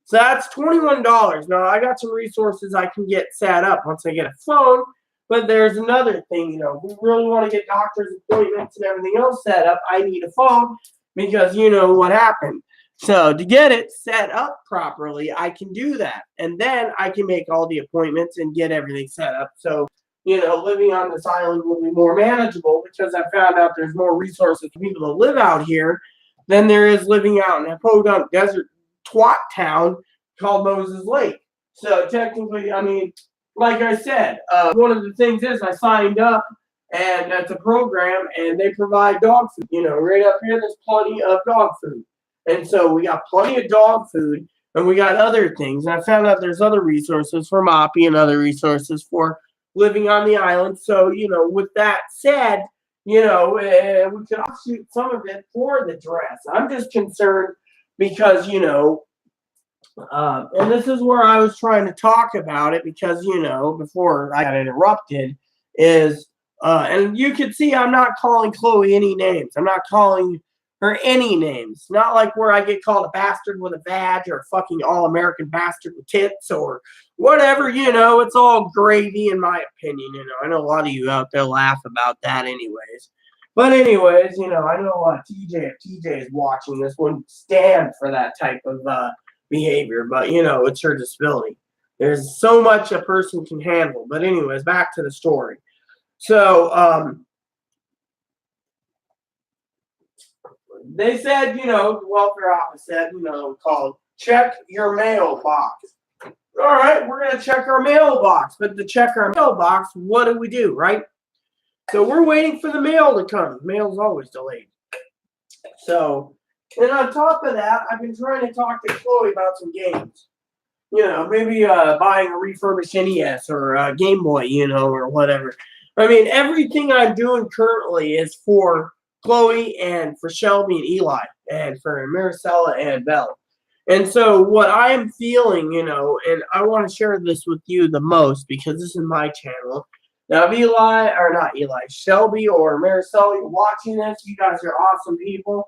So that's $21. Now, I got some resources I can get set up once I get a phone. But there's another thing, if we really want to get doctor's appointments and everything else set up, I need a phone because you know what happened. So to get it set up properly, I can do that. And then I can make all the appointments and get everything set up. So, living on this island will be more manageable because I found out there's more resources for people to live out here than there is living out in a podunk desert twat town called Moses Lake. So technically, like I said, one of the things is I signed up and it's a program and they provide dog food. Right up here, there's plenty of dog food. And so we got plenty of dog food and we got other things. And I found out there's other resources for Moppy and other resources for living on the island. So, with that said, we could offshoot some of it for the dress. I'm just concerned because, and this is where I was trying to talk about it because, before I got interrupted is, and you can see I'm not calling Chloe any names. I'm not calling her any names. Not like where I get called a bastard with a badge or a fucking all-American bastard with tits or whatever, it's all gravy in my opinion. I know a lot of you out there laugh about that anyways. But anyways, I know TJ, if TJ is watching this, wouldn't stand for that type of behavior, but it's her disability. There's so much a person can handle. But anyways, back to the story. So they said, the welfare office said, called check your mailbox. All right, we're going to check our mailbox. But to check our mailbox, what do, right? So we're waiting for the mail to come. Mail's always delayed. So, and on top of that, I've been trying to talk to Chloe about some games. Maybe buying a refurbished NES or a Game Boy, or whatever. Everything I'm doing currently is for Chloe and for Shelby and Eli and for Maricela and Belle. And so what I am feeling, and I want to share this with you the most because this is my channel. Now, if Shelby or Maricela, you're watching this, you guys are awesome people.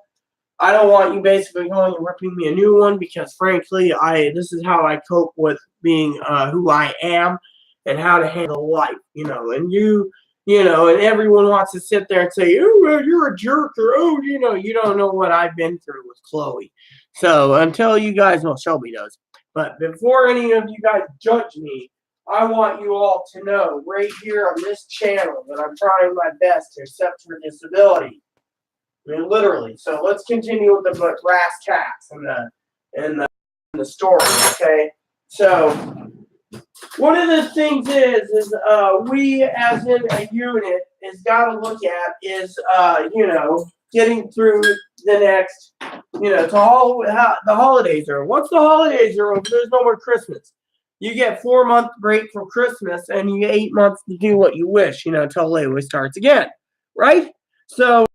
I don't want you basically going and ripping me a new one because, frankly, this is how I cope with being who I am and how to handle life, and and everyone wants to sit there and say, oh, well, you're a jerk, or, oh, you don't know what I've been through with Chloe. So until you guys, well, Shelby does. But before any of you guys judge me, I want you all to know right here on this channel that I'm trying my best to accept her disability. Literally. So let's continue with the brass tacks and the story, okay? So one of the things is we as in a unit is got to look at is getting through the next to the holidays are. Once the holidays are over, there's no more Christmas. You get 4-month break from Christmas and you get 8 months to do what you wish, until layaway starts again, right? So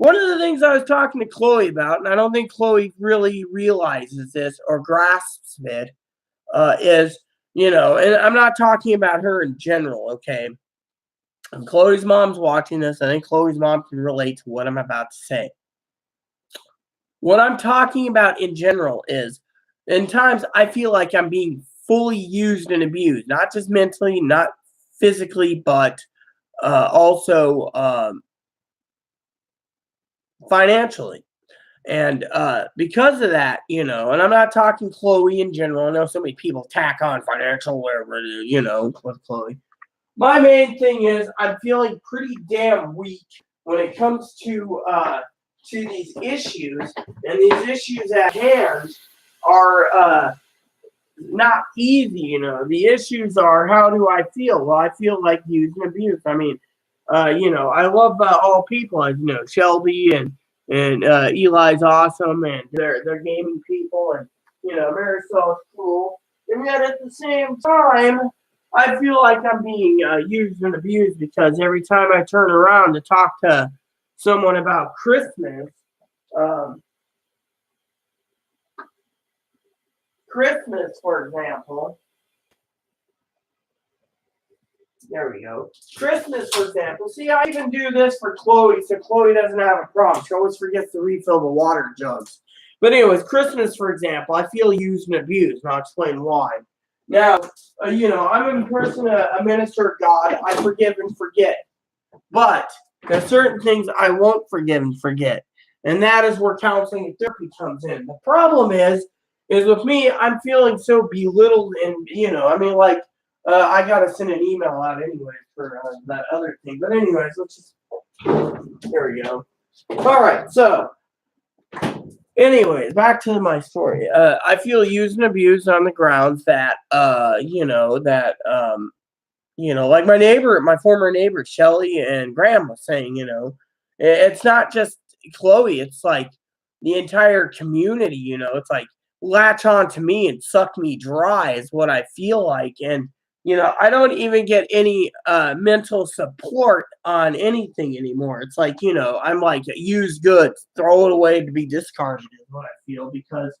One of the things I was talking to Chloe about, and I don't think Chloe really realizes this or grasps it, is, and I'm not talking about her in general, okay? And Chloe's mom's watching this. I think Chloe's mom can relate to what I'm about to say. What I'm talking about in general is, in times I feel like I'm being fully used and abused, not just mentally, not physically, but also financially. And because of that, and I'm not talking Chloe in general. I know so many people tack on financial, whatever, with Chloe. My main thing is I'm feeling pretty damn weak when it comes to these issues, and these issues at hand are not easy. The issues are, how do I feel? Well, I feel like used and abused. I mean, I love all people, as Shelby and Eli's awesome, and they're gaming people, and Marisol's cool, and yet at the same time, I feel like I'm being used and abused, because every time I turn around to talk to someone about um, Christmas, for example. There we go. Christmas, for example. See, I even do this for Chloe, so Chloe doesn't have a problem. She always forgets to refill the water jugs. But anyways, Christmas, for example, I feel used and abused, and I'll explain why. Now, I'm a person, a minister of God. I forgive and forget. But there's certain things I won't forgive and forget. And that is where counseling and therapy comes in. The problem is with me, I'm feeling so belittled, and, I got to send an email out anyway for that other thing. But anyways, there we go. All right, so anyways, back to my story. I feel used and abused on the grounds that, like my former neighbor, Shelly and Graham was saying, it's not just Chloe, it's like the entire community, it's like latch on to me and suck me dry is what I feel like. And, I don't even get any mental support on anything anymore. It's like, I'm like used goods, throw it away to be discarded is what I feel, because,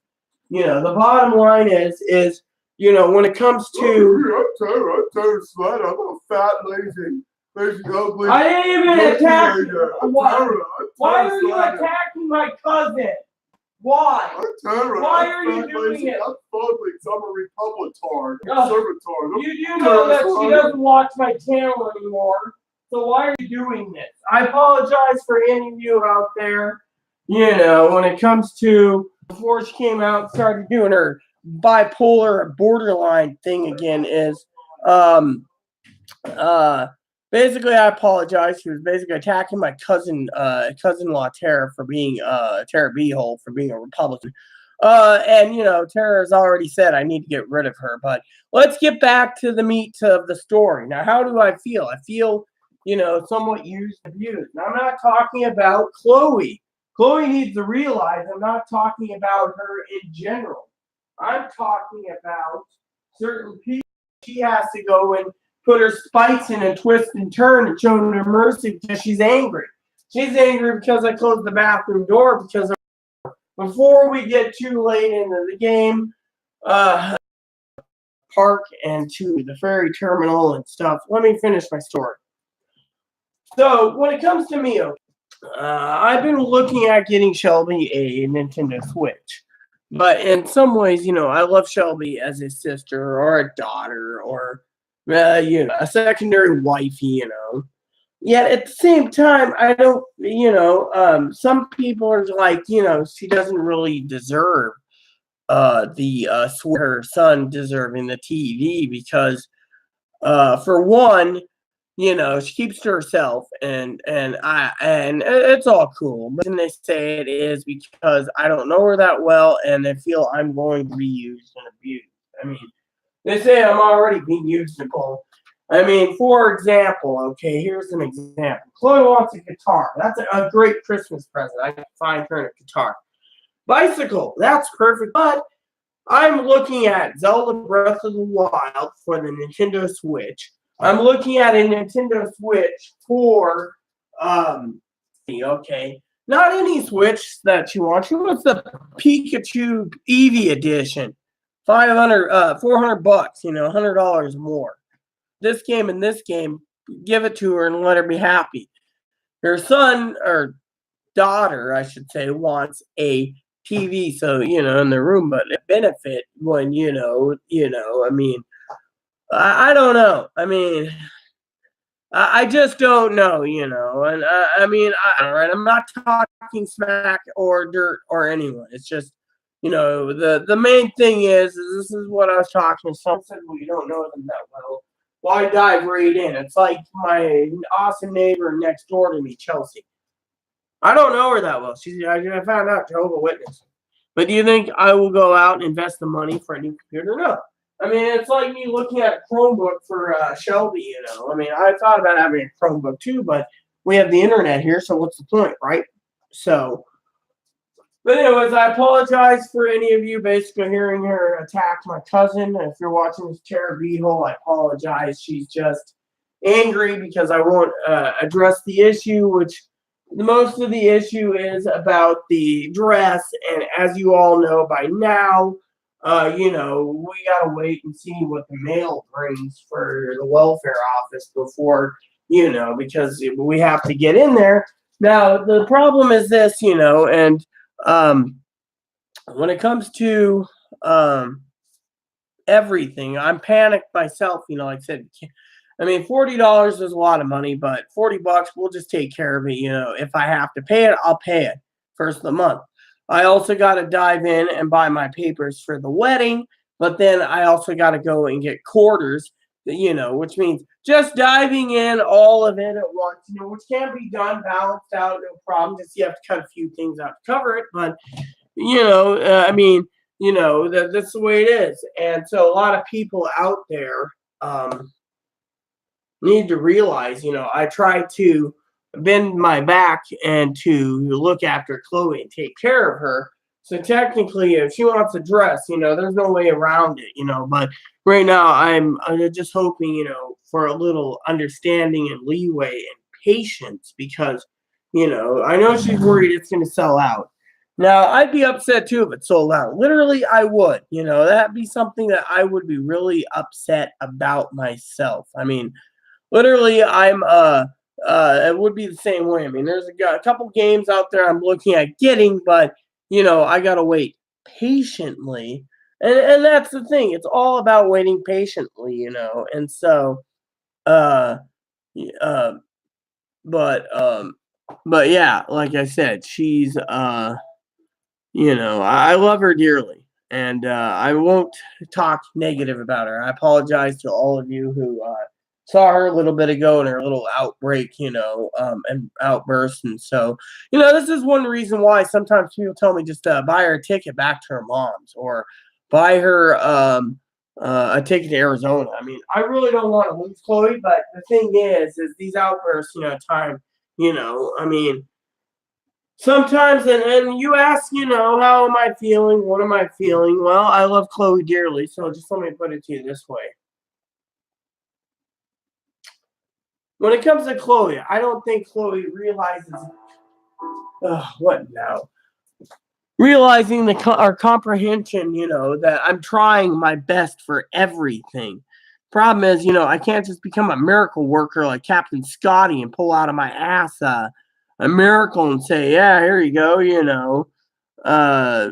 the bottom line is, when it comes to, I'm tired of sweat. I'm a fat, lazy, ugly. I didn't even attack you. Why are you sweater. attacking my cousin? Why? Why are you doing it? I'm ugly. I'm a Republican. Conservator. You do know that she doesn't watch my channel anymore. So why are you doing this? I apologize for any of you out there. When it comes to, before she came out and started doing her bipolar borderline thing again, is basically, I apologize. She was basically attacking my cousin-in-law Tara for being Tara Beehole for being a Republican. And Tara has already said I need to get rid of her. But let's get back to the meat of the story. Now, how do I feel? I feel, somewhat used and abused. Now, I'm not talking about Chloe. Chloe needs to realize I'm not talking about her in general. I'm talking about certain people. She has to go and put her spikes in and twist and turn and show her mercy because she's angry. She's angry because I closed the bathroom door because before we get too late into the game, park and to the ferry terminal and stuff, let me finish my story. So when it comes to me, I've been looking at getting Shelby a Nintendo Switch. But in some ways, I love Shelby as a sister or a daughter or, a secondary wifey, Yet at the same time, I don't, some people are like, she doesn't really deserve her son deserving the TV because, for one, she keeps to herself, and it's all cool. But then they say it is because I don't know her that well, and they feel I'm going to be used and abused. I mean, they say I'm already being used, Nicole. I mean, for example, okay, here's an example. Chloe wants a guitar. That's a great Christmas present. I can find her a guitar. Bicycle, that's perfect. But I'm looking at Zelda Breath of the Wild for the Nintendo Switch. I'm looking at a Nintendo Switch for, okay, Not any Switch that she wants. She wants the Pikachu Eevee edition. 400 bucks, $100 more. This game and this game, give it to her and let her be happy. Her son or daughter, I should say, wants a TV, so in the room, but it benefit when I mean, I don't know. I mean, I just don't know, and I mean, all right, I'm not talking smack or dirt or anyone. It's just, the main thing is this is what I was talking to someone said, well, you don't know them that well. Why dive right in? It's like my awesome neighbor next door to me, Chelsea. I don't know her that well. I found out Jehovah's Witness. But do you think I will go out and invest the money for a new computer? No. I mean, it's like me looking at a Chromebook for Shelby, I mean, I thought about having a Chromebook too, but we have the internet here, so what's the point, right? So, but anyways, I apologize for any of you basically hearing her attack my cousin. If you're watching this Tara Beadle, I apologize. She's just angry because I won't address the issue, which most of the issue is about the dress. And as you all know by now, we got to wait and see what the mail brings for the welfare office before, because we have to get in there. Now, the problem is this, and when it comes to everything, I'm panicked myself. Like I said, I mean, $40 is a lot of money, but $40, we'll just take care of it. If I have to pay it, I'll pay it first of the month. I also got to dive in and buy my papers for the wedding, but then I also got to go and get quarters, which means just diving in all of it at once, which can be done, balanced out, no problem. Just you have to cut a few things out to cover it, but I mean, that's the way it is. And so a lot of people out there need to realize, I try to bend my back and to look after Chloe and take care of her. So technically, if she wants a dress, there's no way around it, but right now I'm just hoping, for a little understanding and leeway and patience because, I know she's worried it's going to sell out. Now, I'd be upset too if it sold out. Literally, I would. That'd be something that I would be really upset about myself. I mean, literally, I'm it would be the same way. I mean, there's a couple games out there I'm looking at getting, but I gotta wait patiently, and that's the thing. It's all about waiting patiently, and so uh, uh, but but yeah, like I said, she's I love her dearly, and I won't talk negative about her. I apologize to all of you who saw her a little bit ago in her little outbreak, and outburst. And so, this is one reason why sometimes people tell me just buy her a ticket back to her mom's or buy her a ticket to Arizona. I mean, I really don't want to lose Chloe, but the thing is these outbursts, time, I mean, sometimes, and you ask, how am I feeling? What am I feeling? Well, I love Chloe dearly, so just let me put it to you this way. When it comes to Chloe, I don't think Chloe realizes what now. Realizing our comprehension, that I'm trying my best for everything. Problem is, I can't just become a miracle worker like Captain Scotty and pull out of my ass a miracle and say, yeah, here you go, yeah,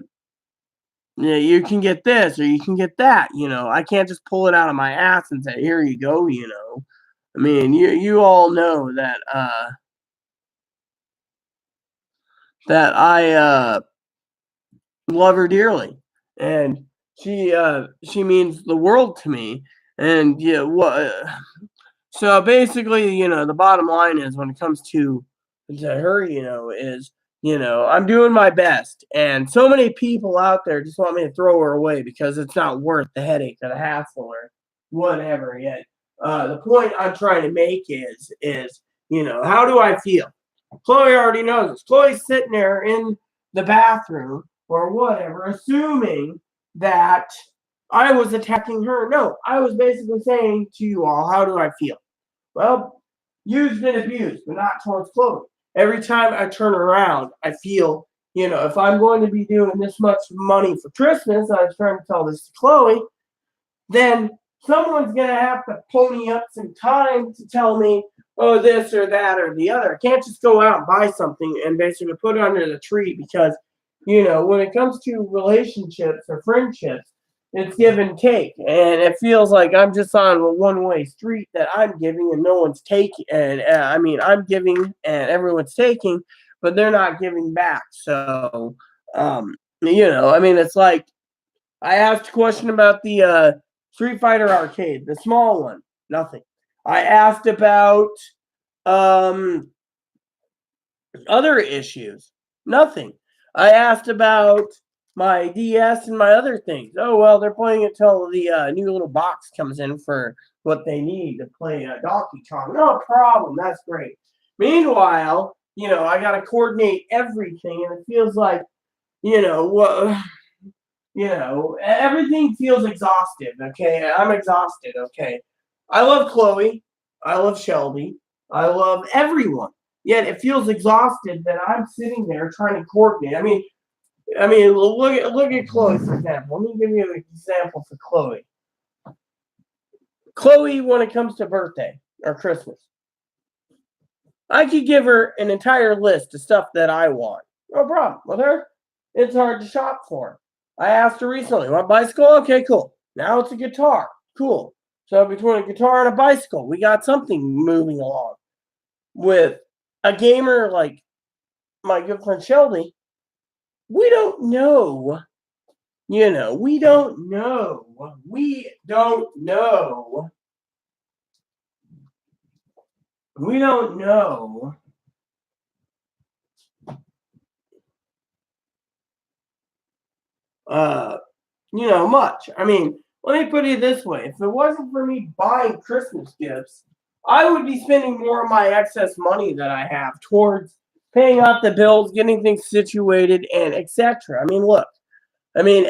you can get this or you can get that. I can't just pull it out of my ass and say, here you go. I mean, you all know that I love her dearly, and she means the world to me. And yeah, what? So basically, the bottom line is when it comes to her, is I'm doing my best, and so many people out there just want me to throw her away because it's not worth the headache or the hassle or whatever. Yet, the point I'm trying to make is how do I feel? Chloe already knows this. Chloe's sitting there in the bathroom or whatever, assuming that I was attacking her. No, I was basically saying to you all, how do I feel? Well, used and abused, but not towards Chloe. every time I turn around, I feel, if I'm going to be doing this much money for Christmas, I was trying to tell this to Chloe, then someone's going to have to pony up some time to tell me, oh, this or that or the other. I can't just go out and buy something and basically put it under the tree because, when it comes to relationships or friendships, it's give and take. And it feels like I'm just on a one-way street that I'm giving and no one's taking. And I'm giving and everyone's taking, but they're not giving back. So, it's like I asked a question about the Street Fighter arcade, the small one, nothing. I asked about um, other issues, nothing. I asked about my DS and my other things. Oh, well, they're playing it till the new little box comes in for what they need to play Donkey Kong. No problem. That's great. Meanwhile, I got to coordinate everything, and it feels like, what. Everything feels exhausted. Okay, I'm exhausted. Okay, I love Chloe. I love Shelby. I love everyone. Yet it feels exhausted that I'm sitting there trying to coordinate. Look at Chloe for example. Let me give you an example for Chloe. Chloe, when it comes to birthday or Christmas, I could give her an entire list of stuff that I want. No problem with her. It's hard to shop for. I asked her recently, want a bicycle? Okay, cool. Now it's a guitar. Cool. So between a guitar and a bicycle, we got something moving along. With a gamer like my good friend Shelby, we don't know. We don't know. We don't know. We don't know. Much. Let me put it this way. If it wasn't for me buying Christmas gifts, I would be spending more of my excess money that I have towards paying off the bills, getting things situated, and etc. Look. I mean,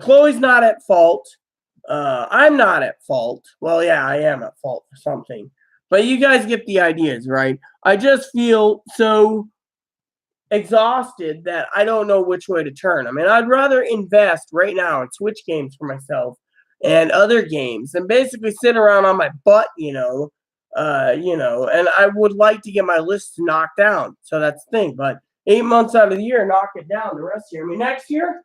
Chloe's not at fault. I'm not at fault. Well, yeah, I am at fault for something. But you guys get the ideas, right? I just feel so exhausted that I don't know which way to turn. I'd rather invest right now in Switch games for myself and other games and basically sit around on my butt, and I would like to get my list knocked down. So that's the thing. But 8 months out of the year, knock it down the rest of the year.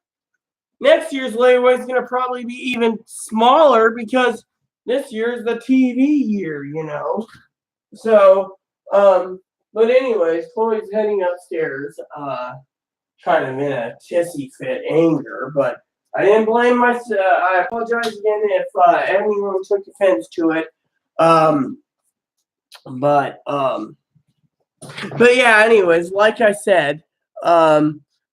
Next year's layaway is going to probably be even smaller because this year is the TV year, So, but anyways, Chloe's heading upstairs, kind of in a tissy fit anger, but I didn't blame myself. I apologize again if anyone took offense to it. But yeah, anyways, like I said,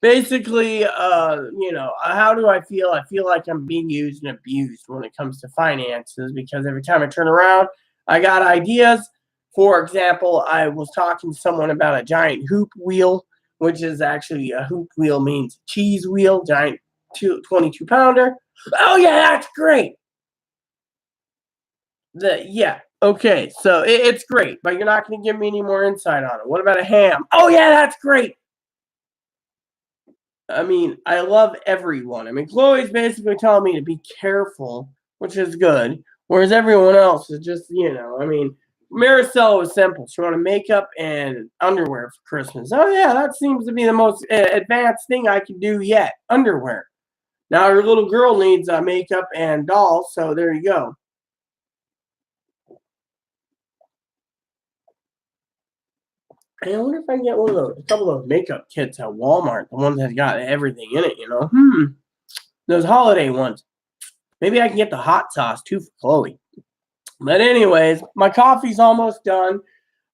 basically, how do I feel? I feel like I'm being used and abused when it comes to finances because every time I turn around, I got ideas. For example, I was talking to someone about a giant hoop wheel, which is actually a hoop wheel means cheese wheel, giant 22-pounder. Oh, yeah, that's great. Okay, so it's great, but you're not going to give me any more insight on it. What about a ham? Oh, yeah, that's great. I love everyone. Chloe's basically telling me to be careful, which is good, whereas everyone else is just, Maricela was simple. She wanted makeup and underwear for Christmas. Oh, yeah, that seems to be the most advanced thing I can do yet, underwear. Now her little girl needs makeup and dolls, so there you go. I wonder if I can get a couple of makeup kits at Walmart, the ones that got everything in it, Those holiday ones. Maybe I can get the hot sauce too for Chloe. But anyways, my coffee's almost done.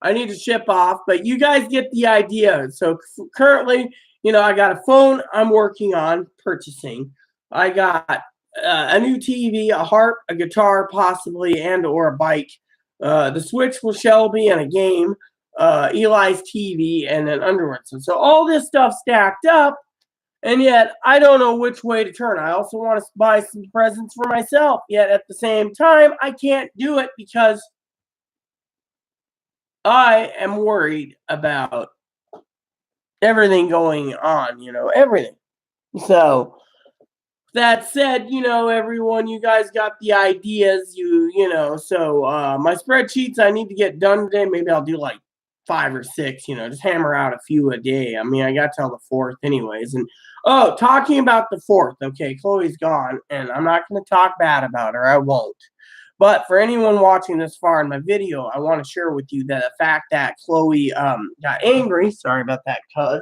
I need to ship off, but you guys get the idea. So currently, I got a phone I'm working on purchasing. I got a new TV, a harp, a guitar, possibly, and or a bike. The Switch with Shelby and a game. Eli's TV and an underwear. So all this stuff stacked up, and yet I don't know which way to turn. I also want to buy some presents for myself, yet at the same time I can't do it because I am worried about everything going on, everything. So that said, everyone, you guys got the ideas, so my spreadsheets I need to get done today. Maybe I'll do like 5 or 6, just hammer out a few a day. I mean, I got till the 4th anyways. And talking about the 4th, okay, Chloe's gone, and I'm not going to talk bad about her. I won't. But for anyone watching this far in my video, I want to share with you that the fact that Chloe got angry, sorry about that, cuz,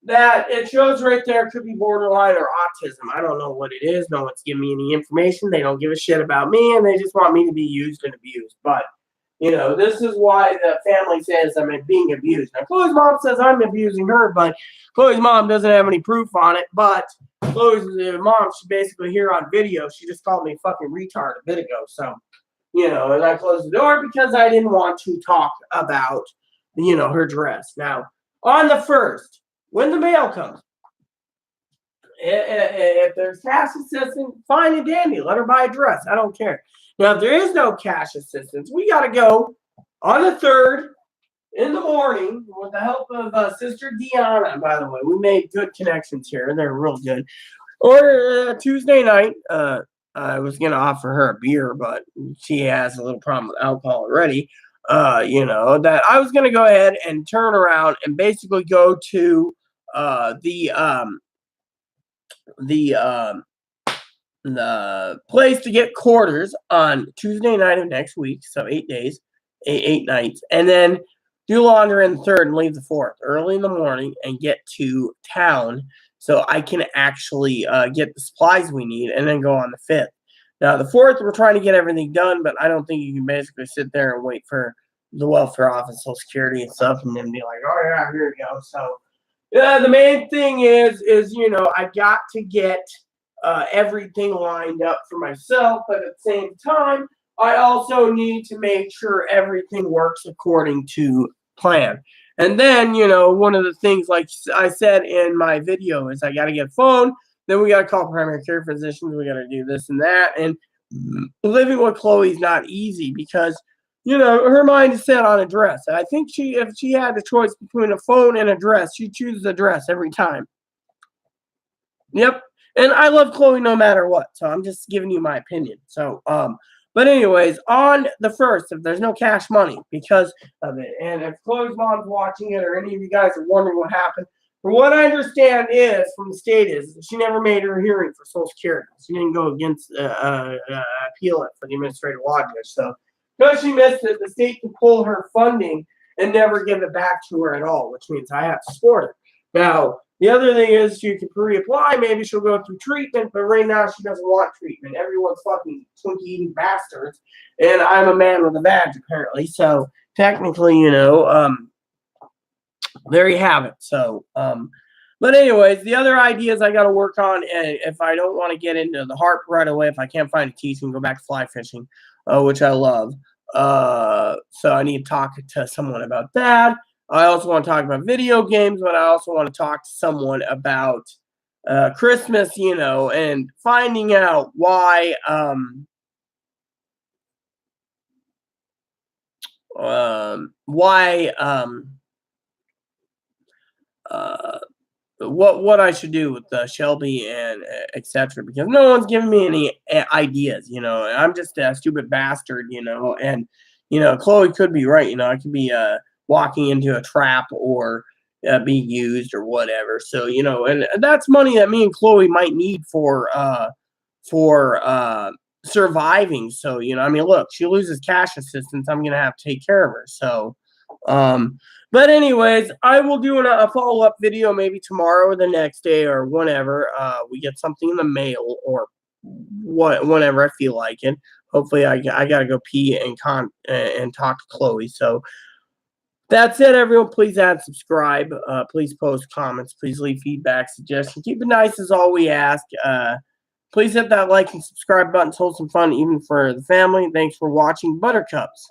that it shows right there could be borderline or autism. I don't know what it is. No one's giving me any information. They don't give a shit about me, and they just want me to be used and abused. But, this is why the family says I'm being abused. Now, Chloe's mom says I'm abusing her, but Chloe's mom doesn't have any proof on it. But Chloe's mom, she basically here on video, she just called me fucking retard a bit ago. So, and I closed the door because I didn't want to talk about, her dress. Now, on the 1st, when the mail comes, if there's cash assistance, fine and dandy. Let her buy a dress. I don't care. Now, if there is no cash assistance, we got to go on the 3rd in the morning with the help of Sister Deanna, by the way. We made good connections here. They're real good. Or Tuesday night, I was going to offer her a beer, but she has a little problem with alcohol already. That I was going to go ahead and turn around and basically go to the place to get quarters on Tuesday night of next week, so 8 days, eight nights, and then do laundry on the 3rd and leave the 4th early in the morning and get to town so I can actually get the supplies we need and then go on the 5th. Now, the 4th, we're trying to get everything done, but I don't think you can basically sit there and wait for the welfare office, Social Security and stuff, and then be like, oh, yeah, here you go. So, the main thing is I got to get everything lined up for myself, but at the same time, I also need to make sure everything works according to plan. And then, one of the things, like I said in my video, is I got to get a phone. Then we got to call primary care physicians. We got to do this and that. And living with Chloe is not easy because, her mind is set on a dress. And I think if she had the choice between a phone and a dress, she'd choose the dress every time. Yep. And I love Chloe no matter what. So I'm just giving you my opinion. So, but anyways, on the 1st, if there's no cash money because of it, and if Chloe's mom's watching it or any of you guys are wondering what happened, from what I understand is, from the state is, she never made her hearing for Social Security. She didn't go against, appeal it for the administrative law judge. So, because she missed it, the state can pull her funding and never give it back to her at all, which means I have to support her. Now, the other thing is she can reapply. Maybe she'll go through treatment, but right now she doesn't want treatment. Everyone's fucking Twinkie-eating bastards, and I'm a man with a badge, apparently. So, technically, there you have it. So, but anyways, the other ideas I got to work on, and if I don't want to get into the harp right away, if I can't find a teach, and go back to fly fishing, which I love. So I need to talk to someone about that. I also want to talk about video games, but I also want to talk to someone about Christmas, and finding out why what I should do with Shelby and etc. Because no one's giving me any ideas, I'm just a stupid bastard, and Chloe could be right, I could be walking into a trap or being used or whatever. So and that's money that me and Chloe might need for surviving. So look, she loses cash assistance, I'm gonna have to take care of her. So but anyways, I will do a follow-up video maybe tomorrow or the next day or whenever we get something in the mail or whenever I feel like it. Hopefully, I gotta go pee and talk to Chloe. So that's it, everyone. Please add and subscribe. Please post comments. Please leave feedback, suggestions. Keep it nice is all we ask. Please hit that like and subscribe button. Hold some fun even for the family. Thanks for watching, Buttercups.